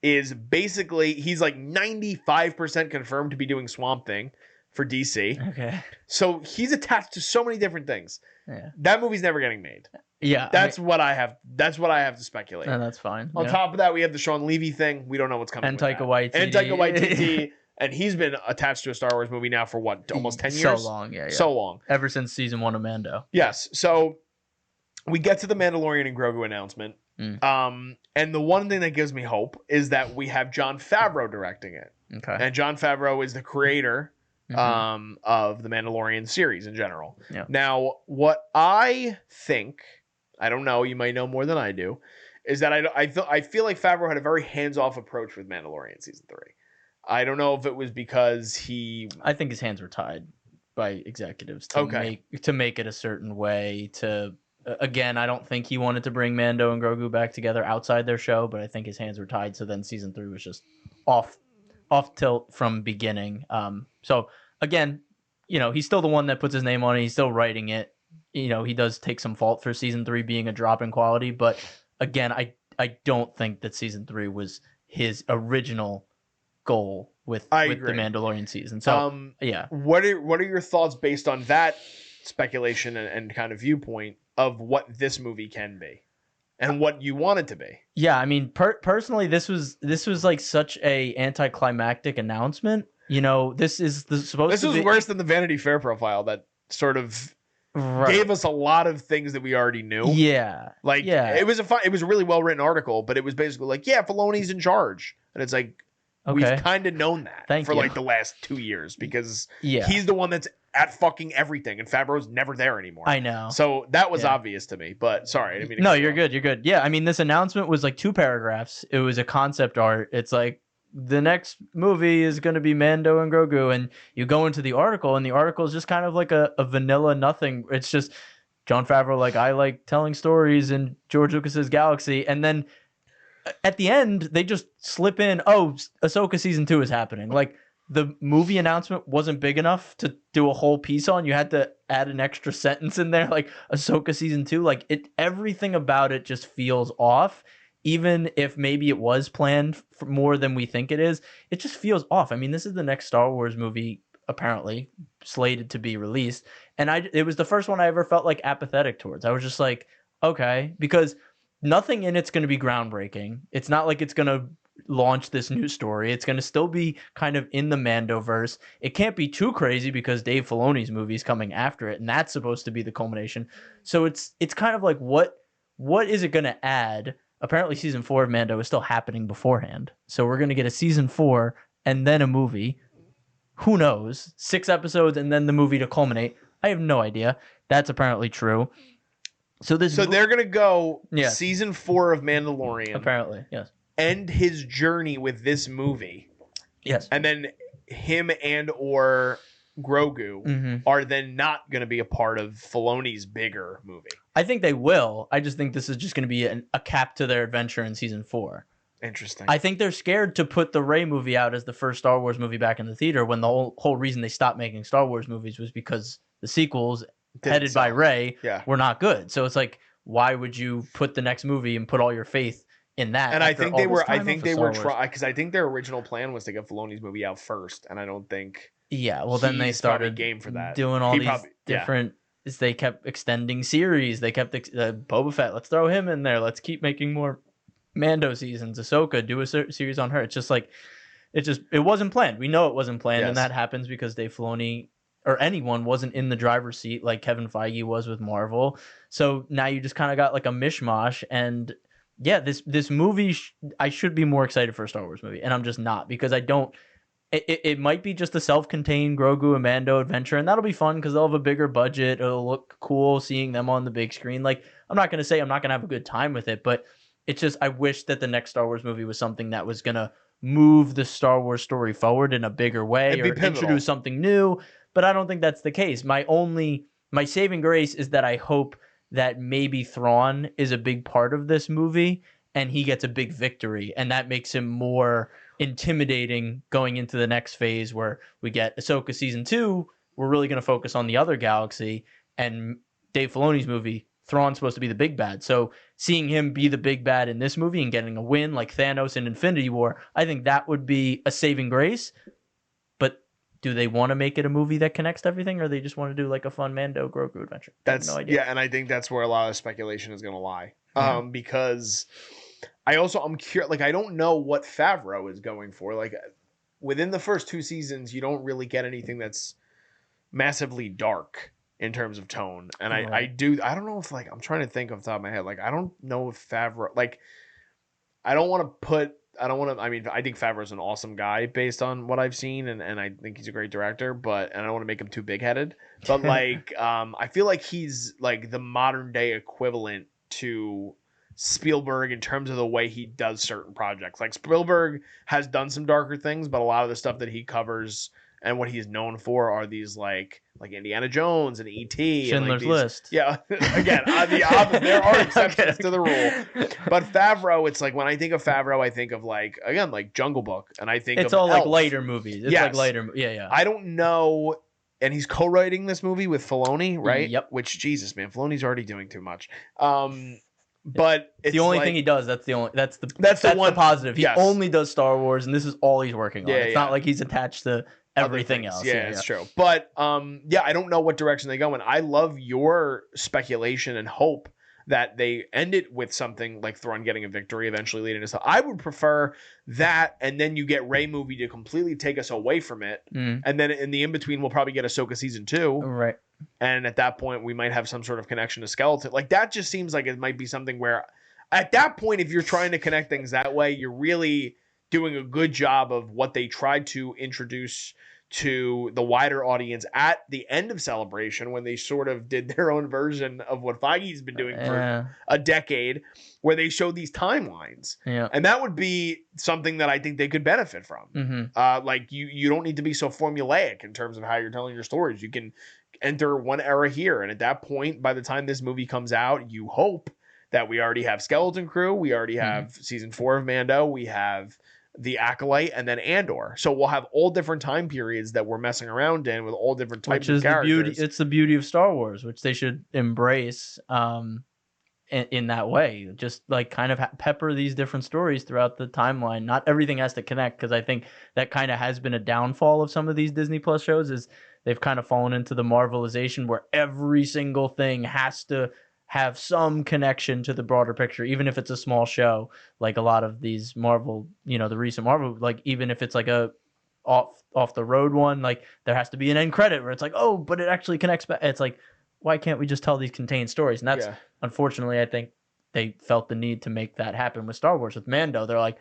is basically, he's like 95% confirmed to be doing Swamp Thing for DC. Okay. So he's attached to so many different things. Yeah. That movie's never getting made. Yeah. That's what I have to speculate. And that's fine. On top of that, we have the Sean Levy thing. We don't know what's coming. And Taika Waititi. And he's been attached to a Star Wars movie now for what, almost 10 years? So long, yeah. So long. Ever since season 1 of Mando. Yes. So we get to the Mandalorian and Grogu announcement. And the one thing that gives me hope is that we have Jon Favreau directing it. Okay. And Jon Favreau is the creator of the Mandalorian series in general. Yeah. Now, what I think, I don't know, you might know more than I do, is that I feel like Favreau had a very hands-off approach with Mandalorian season 3. I don't know if it was because I think his hands were tied by executives to make it a certain way. Again, I don't think he wanted to bring Mando and Grogu back together outside their show, but I think his hands were tied. So then season 3 was just off tilt from beginning. So again, he's still the one that puts his name on it. He's still writing it. He does take some fault for season 3 being a drop in quality, but again, I don't think that season 3 was his original goal with the Mandalorian season. So yeah. What are your thoughts based on that speculation and kind of viewpoint of what this movie can be and what you want it to be? Yeah, I mean, personally, this was like such a anticlimactic announcement. This was worse than the Vanity Fair profile that sort of gave us a lot of things that we already knew. Yeah, it was a really well written article, but it was basically like, yeah, Filoni's in charge, and it's like, we've kind of known that for like the last 2 years because he's the one that's at fucking everything, and Favreau's never there anymore. I know. So that was obvious to me, but sorry, I didn't mean to No, you're good. You're good. Yeah, I mean, this announcement was like 2 paragraphs. It was a concept art. It's like, the next movie is going to be Mando and Grogu, and you go into the article, and the article is just kind of like a vanilla nothing. It's just Jon Favreau, like, I like telling stories in George Lucas's galaxy, and then at the end they just slip in, oh, Ahsoka season 2 is happening. Like, the movie announcement wasn't big enough to do a whole piece on. You had to add an extra sentence in there, like Ahsoka season 2. Like, everything about it just feels off. Even if maybe it was planned for more than we think it is, it just feels off. I mean, this is the next Star Wars movie, apparently, slated to be released. And it was the first one I ever felt like apathetic towards. I was just like, okay, because nothing in it's going to be groundbreaking. It's not like it's going to launch this new story. It's going to still be kind of in the Mandoverse. It can't be too crazy because Dave Filoni's movie is coming after it, and that's supposed to be the culmination. So it's kind of like, what is it going to add? Apparently season 4 of Mando is still happening beforehand. So we're going to get a season 4 and then a movie. Who knows? 6 episodes and then the movie to culminate. I have no idea. That's apparently true. So they're gonna go Yes. season 4 of Mandalorian. Apparently, yes. End his journey with this movie. Yes. And then him and or Grogu are then not going to be a part of Filoni's bigger movie. I think they will. I just think this is just going to be a cap to their adventure in season 4. Interesting. I think they're scared to put the Rey movie out as the first Star Wars movie back in the theater when the whole reason they stopped making Star Wars movies was because the sequels headed by Rey were not good. So it's like, why would you put the next movie and put all your faith in that? And I think they were trying, because I think their original plan was to get Filoni's movie out first, and I don't think then they started game for that. Doing all these different they kept extending series. They kept Boba Fett, let's throw him in there, let's keep making more Mando seasons. Ahsoka, do a series on her. It's just like it wasn't planned. We know it wasn't planned, and that happens because Dave Filoni or anyone wasn't in the driver's seat like Kevin Feige was with Marvel. So now you just kind of got like a mishmash. And yeah, this movie, I should be more excited for a Star Wars movie, and I'm just not, because I don't. It might be just a self-contained Grogu and Mando adventure, and that'll be fun because they'll have a bigger budget. It'll look cool seeing them on the big screen. Like, I'm not going to say I'm not going to have a good time with it, but it's just I wish that the next Star Wars movie was something that was going to move the Star Wars story forward in a bigger way or introduce something new. But I don't think that's the case. My saving grace is that I hope that maybe Thrawn is a big part of this movie and he gets a big victory, and that makes him more intimidating going into the next phase where we get Ahsoka season 2. We're really going to focus on the other galaxy, and Dave Filoni's movie, Thrawn's supposed to be the big bad. So seeing him be the big bad in this movie and getting a win like Thanos in Infinity War, I think that would be a saving grace. But do they want to make it a movie that connects to everything, or they just want to do like a fun Mando Grogu adventure? That's no idea. Yeah, and I think that's where a lot of speculation is going to lie. Because I'm curious. Like, I don't know what Favreau is going for. Like, within the first 2 seasons, you don't really get anything that's massively dark in terms of tone. And I don't know if, like, I'm trying to think off the top of my head. Like, I don't know if Favreau, like, I mean, I think Favreau's an awesome guy based on what I've seen, and I think he's a great director, and I don't want to make him too big-headed. But, like, I feel like he's, like, the modern-day equivalent to Spielberg in terms of the way he does certain projects. Like, Spielberg has done some darker things, but a lot of the stuff that he covers and what he's known for are these like Indiana Jones and E.T. Schindler's List. Yeah, again, there are exceptions to the rule. But Favreau, it's like, when I think of Favreau, I think of like Jungle Book, and I think it's of all Elf. like later movies. It's like later, yeah. I don't know. And he's co-writing this movie with Filoni, right? Yep. Which, Jesus, man, Filoni's already doing too much. But it's the only thing he does. That's the one positive. He only does Star Wars, and this is all he's working on. It's not like he's attached to everything else. Yeah, it's true. But I don't know what direction they go in. I love your speculation and hope that they end it with something like Thrawn getting a victory, eventually leading us. I would prefer that, and then you get Rey movie to completely take us away from it, and then in the in between, we'll probably get Ahsoka season 2, right? And at that point, we might have some sort of connection to Skeleton. Like, that just seems like it might be something where, at that point, if you're trying to connect things that way, you're really doing a good job of what they tried to introduce to the wider audience at the end of Celebration, when they sort of did their own version of what Feige's been doing for a decade, where they showed these timelines. Yeah. And that would be something that I think they could benefit from. Like, you don't need to be so formulaic in terms of how you're telling your stories. You can enter one era here, and at that point, by the time this movie comes out, you hope that we already have Skeleton Crew, we already have season 4 of Mando, we have The Acolyte, and then Andor. So we'll have all different time periods that we're messing around in with all different types of characters. It's the beauty of Star Wars, which they should embrace in that way. Just like kind of pepper these different stories throughout the timeline. Not everything has to connect, because I think that kind of has been a downfall of some of these Disney Plus shows, is they've kind of fallen into the Marvelization where every single thing has to have some connection to the broader picture, even if it's a small show. Like a lot of these Marvel, the recent Marvel, like even if it's like a off the road one, like there has to be an end credit where it's like, oh, but it actually connects back. It's like, why can't we just tell these contained stories? And that's unfortunately, I think they felt the need to make that happen with Star Wars. With Mando, they're like,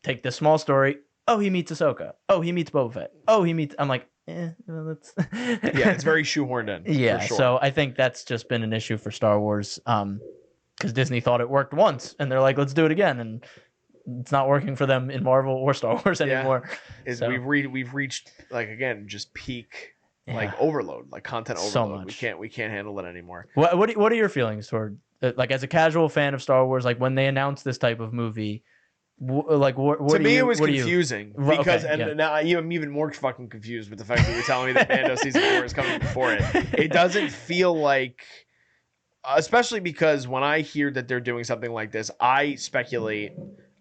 take this small story. Oh, he meets Ahsoka. Oh, he meets Boba Fett. Oh, he meets. I'm like, well, that's Yeah, it's very shoehorned in. yeah. for sure. So I think that's just been an issue for Star Wars, because Disney thought it worked once, and they're like, let's do it again, and it's not working for them in Marvel or Star Wars anymore. So, we've reached like again just peak like yeah. overload, like content overload. So much. We can't handle it anymore. What are your feelings toward like as a casual fan of Star Wars? Like when they announced this type of movie, what to me it was what confusing Right, because okay, yeah. now I'm even more fucking confused with the fact that you're telling me that Mando season 4 is coming before it. It doesn't feel like, especially because when I hear that they're doing something like this, I speculate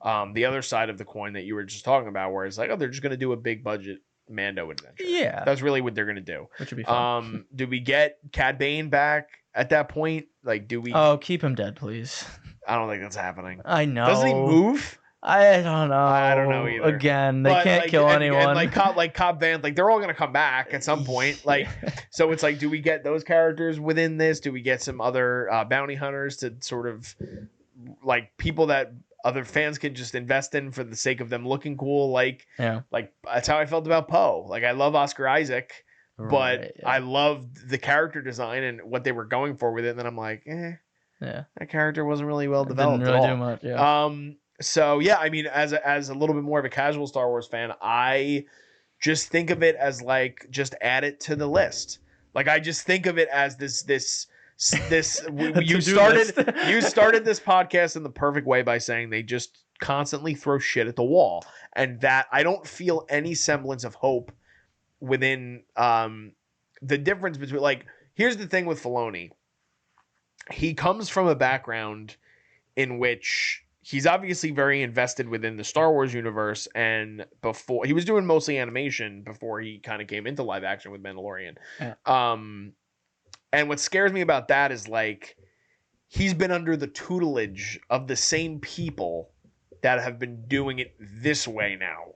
the other side of the coin that you were just talking about, where it's like, oh, they're just gonna do a big budget Mando adventure. Yeah, That's really what they're gonna do. which would be fun. Do we get Cad Bane back at that point? Like, do we? Oh, keep him dead, please. I don't think that's happening. I know. Doesn't he move? I don't know. I don't know either. Again, they can't like, kill and anyone. like Cobb Vanth, like they're all gonna come back at some point. Like, so it's like, do we get those characters within this? Do we get some other bounty hunters to sort of like people that other fans can just invest in for the sake of them looking cool? Like that's how I felt about Poe. Like I love Oscar Isaac, but Right, I loved the character design and what they were going for with it. And then I'm like, that character wasn't really well developed Didn't really at all. do much. Yeah. So yeah, I mean, as a little bit more of a casual Star Wars fan, I just think of it as like just add it to the list. Like I just think of it as this you started this podcast in the perfect way by saying they just constantly throw shit at the wall, and that I don't feel any semblance of hope within the difference between, like, here's the thing with Filoni. He comes from a background in which he's obviously very invested within the Star Wars universe, and before he was doing mostly animation before he kind of came into live action with Mandalorian. Yeah. And what scares me about that is like he's been under the tutelage of the same people that have been doing it this way now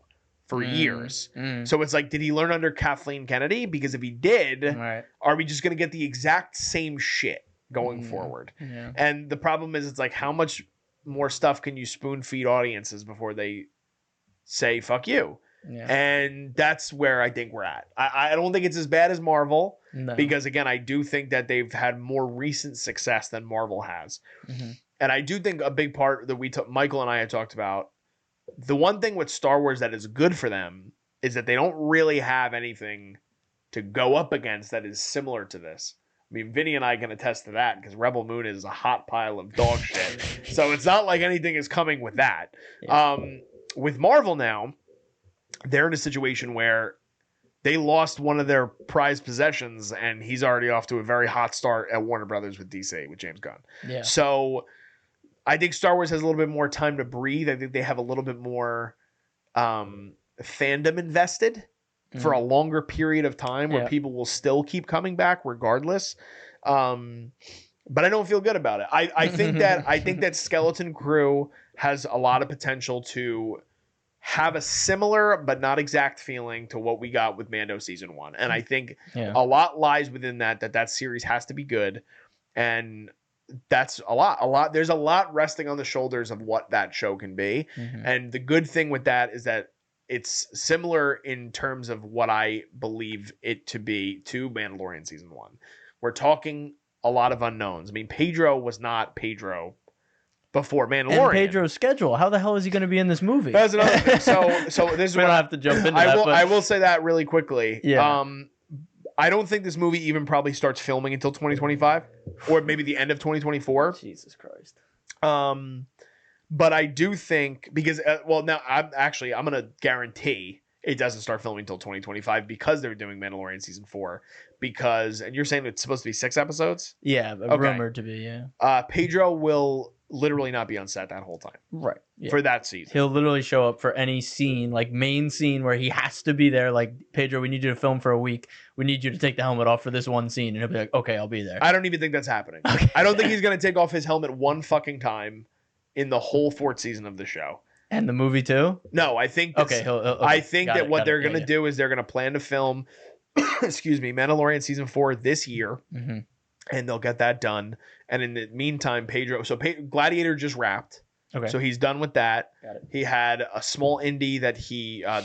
for years. So it's like, did he learn under Kathleen Kennedy? Because if he did, are we just going to get the exact same shit going forward? Yeah. And the problem is, it's like, how much more stuff can you spoon feed audiences before they say fuck you? Yeah. And that's where I think we're at. I don't think it's as bad as Marvel, No. because again, I do think that they've had more recent success than Marvel has. And I do think a big part that Michael and I had talked about, the one thing with Star Wars that is good for them is that they don't really have anything to go up against that is similar to this. I mean, Vinny and I can attest to that because Rebel Moon is a hot pile of dog shit. So it's not like anything is coming with that. Yeah. With Marvel now, they're in a situation where they lost one of their prized possessions, and he's already off to a very hot start at Warner Brothers with DC, with James Gunn. Yeah. So I think Star Wars has a little bit more time to breathe. I think they have a little bit more fandom invested for a longer period of time where people will still keep coming back regardless. But I don't feel good about it. I think that Skeleton Crew has a lot of potential to have a similar but not exact feeling to what we got with Mando season 1. And I think a lot lies within that series has to be good. And that's a lot. There's a lot resting on the shoulders of what that show can be. And the good thing with that is that it's similar in terms of what I believe it to be to Mandalorian season 1. We're talking a lot of unknowns. I mean, Pedro was not Pedro before Mandalorian. And Pedro's schedule. How the hell is he going to be in this movie? That's another thing. So this is we what don't have to jump into I will say that really quickly. Yeah. I don't think this movie even probably starts filming until 2025 or maybe the end of 2024. Jesus Christ. But I do think because now I'm going to guarantee it doesn't start filming until 2025 because they're doing Mandalorian season 4 and you're saying it's supposed to be 6 episodes? Yeah, rumored to be, yeah. Pedro will literally not be on set that whole time. Right. Yeah. For that season. He'll literally show up for any scene, like main scene where he has to be there. Like, Pedro, we need you to film for a week. We need you to take the helmet off for this one scene. And he'll be like, okay, I'll be there. I don't even think that's happening. Okay. I don't think he's going to take off his helmet one fucking time in the whole 4th season of the show. And the movie too? No, I think okay. I think that what they're going to do is they're going to plan to film Mandalorian season 4 this year. And they'll get that done. And in the meantime, Gladiator just wrapped. Okay. So he's done with that. Got it. He had a small indie that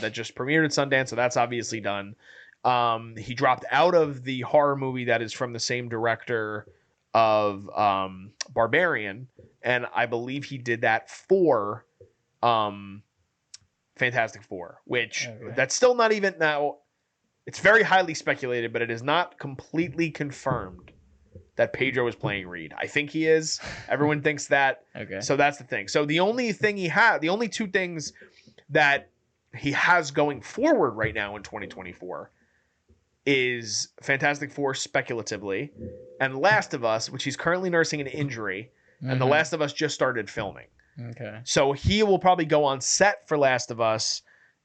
that just premiered at Sundance, so that's obviously done. He dropped out of the horror movie that is from the same director of Barbarian, and I believe he did that for Fantastic Four, which that's still not even now. It's very highly speculated, but it is not completely confirmed that Pedro is playing Reed. I think he is. Everyone thinks that. Okay. So that's the thing. So the only two things that he has going forward right now in 2024 is Fantastic Four speculatively, and Last of Us, which he's currently nursing an injury, and The Last of Us just started filming. Okay. So he will probably go on set for Last of Us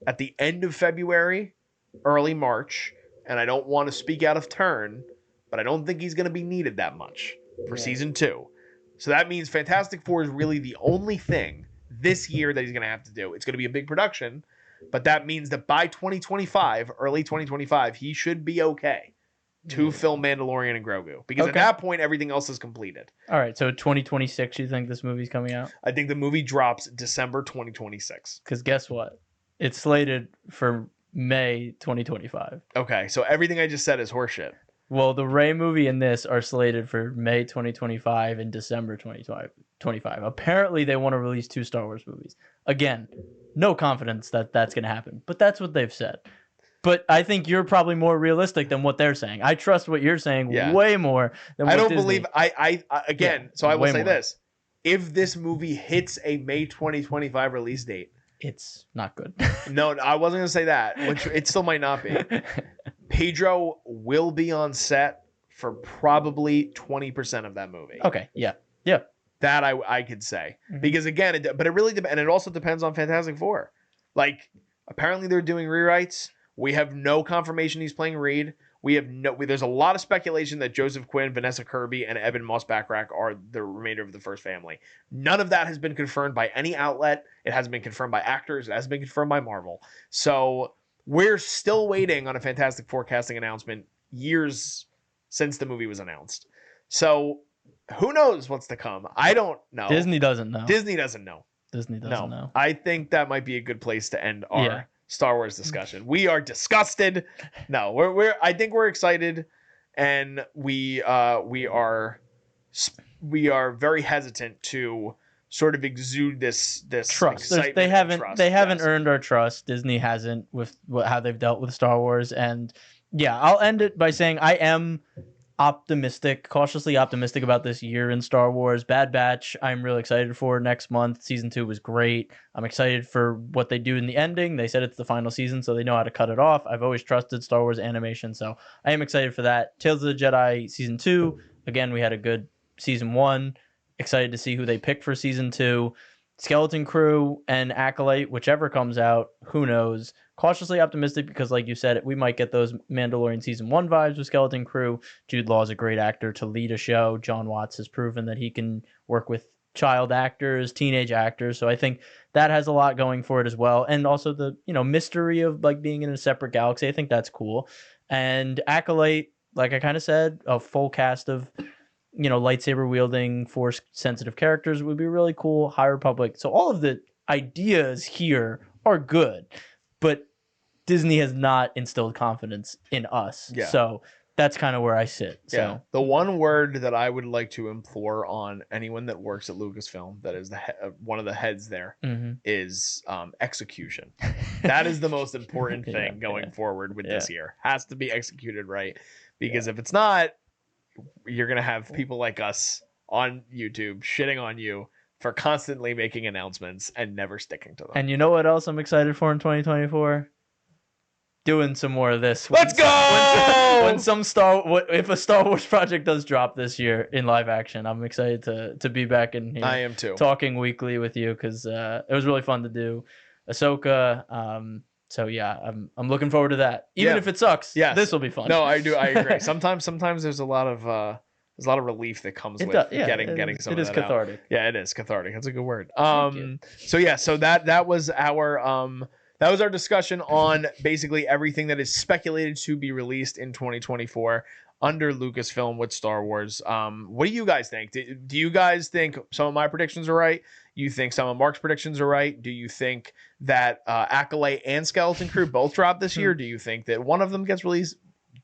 at the end of February, early March, and I don't want to speak out of turn, but I don't think he's going to be needed that much for season 2. So that means Fantastic Four is really the only thing this year that he's going to have to do. It's going to be a big production, but that means that by 2025, early 2025, he should be okay to film Mandalorian and Grogu. Because at that point, everything else is completed. All right, so 2026, you think this movie's coming out? I think the movie drops December 2026. Because guess what? It's slated for May 2025. Okay, so everything I just said is horseshit. Well, the Rey movie and this are slated for May 2025 and December 2025. Apparently, they want to release 2 Star Wars movies. Again, no confidence that that's going to happen, but that's what they've said. But I think you're probably more realistic than what they're saying. I trust what you're saying way more than what I don't Disney. believe so I will say this. If this movie hits a May 2025 release date, it's not good. No, I wasn't going to say that, which it still might not be. Pedro will be on set for probably 20% of that movie. Okay, yeah. That I could say. Because again, but it really and it also depends on Fantastic Four. Like, apparently they're doing rewrites. We have no confirmation he's playing Reed. There's a lot of speculation that Joseph Quinn, Vanessa Kirby, and Evan Moss-Backrack are the remainder of the first family. None of that has been confirmed by any outlet. It hasn't been confirmed by actors. It hasn't been confirmed by Marvel. So we're still waiting on a Fantastic Four casting announcement years since the movie was announced. So who knows what's to come? I don't know. Disney doesn't know. Disney doesn't know. know. I think that might be a good place to end our Star Wars discussion. We are disgusted. No, I think we're excited, and we are very hesitant to sort of exude this trust. They haven't earned our trust. Disney hasn't with how they've dealt with Star Wars. And yeah, I'll end it by saying I am cautiously optimistic about this year in Star Wars. Bad Batch, I'm really excited for next month. Season 2 was great. I'm excited for what they do in the ending. They said it's the final season, so they know how to cut it off. I've always trusted Star Wars animation, so I am excited for that. Tales of the Jedi Season 2, again, we had a good Season 1. Excited to see who they pick for Season 2. Skeleton Crew and Acolyte, whichever comes out, who knows. Cautiously optimistic because, like you said, we might get those Mandalorian Season 1 vibes with Skeleton Crew. Jude Law is a great actor to lead a show. John Watts has proven that he can work with child actors, teenage actors. So I think that has a lot going for it as well. And also the, mystery of like being in a separate galaxy. I think that's cool. And Acolyte, like I kind of said, a full cast of lightsaber wielding, force sensitive characters would be really cool. High Republic. So all of the ideas here are good, but Disney has not instilled confidence in us. Yeah. So that's kind of where I sit. So yeah. The one word that I would like to implore on anyone that works at Lucasfilm, that is one of the heads there, is execution. That is the most important thing going forward with this year. Has to be executed right, because if it's not, you're going to have people like us on YouTube shitting on you for constantly making announcements and never sticking to them. And you know what else I'm excited for in 2024? Doing some more of this. Let's go! If a Star Wars project does drop this year in live action, I'm excited to be back in here. I am too. Talking weekly with you because it was really fun to do. Ahsoka. So yeah, I'm looking forward to that. Even if it sucks, this will be fun. No, I do. I agree. Sometimes there's a lot of relief that comes with getting some of that. It is cathartic. Out. Yeah, it is cathartic. That's a good word. So that was our discussion on basically everything that is speculated to be released in 2024 under Lucasfilm with Star Wars. What do you guys think? Do you guys think some of my predictions are right? you think some of Mark's predictions are right? Do you think that Acolyte and Skeleton Crew both drop this year? Do you think that one of them gets released?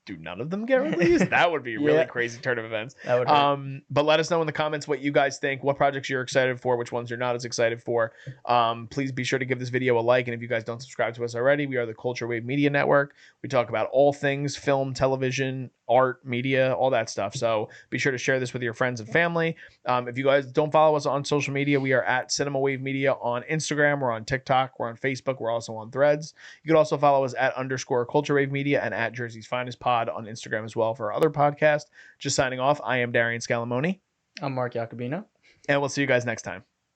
Do none of them get released? That would be a really crazy turn of events. That would hurt. But let us know in the comments what you guys think, what projects you're excited for, which ones you're not as excited for. Please be sure to give this video a like. And if you guys don't subscribe to us already, we are the Culture Wave Media Network. We talk about all things film, television, art, media, all that stuff. So be sure to share this with your friends and family. If you guys don't follow us on social media, we are at Cinema Wave Media on Instagram. We're on TikTok. We're on Facebook. We're also on Threads. You can also follow us at _Culture Wave Media and at Jersey's Finest Pod on Instagram as well for our other podcast. Just signing off. I am Darian Scalamoni. I'm Mark Jacobino. And we'll see you guys next time.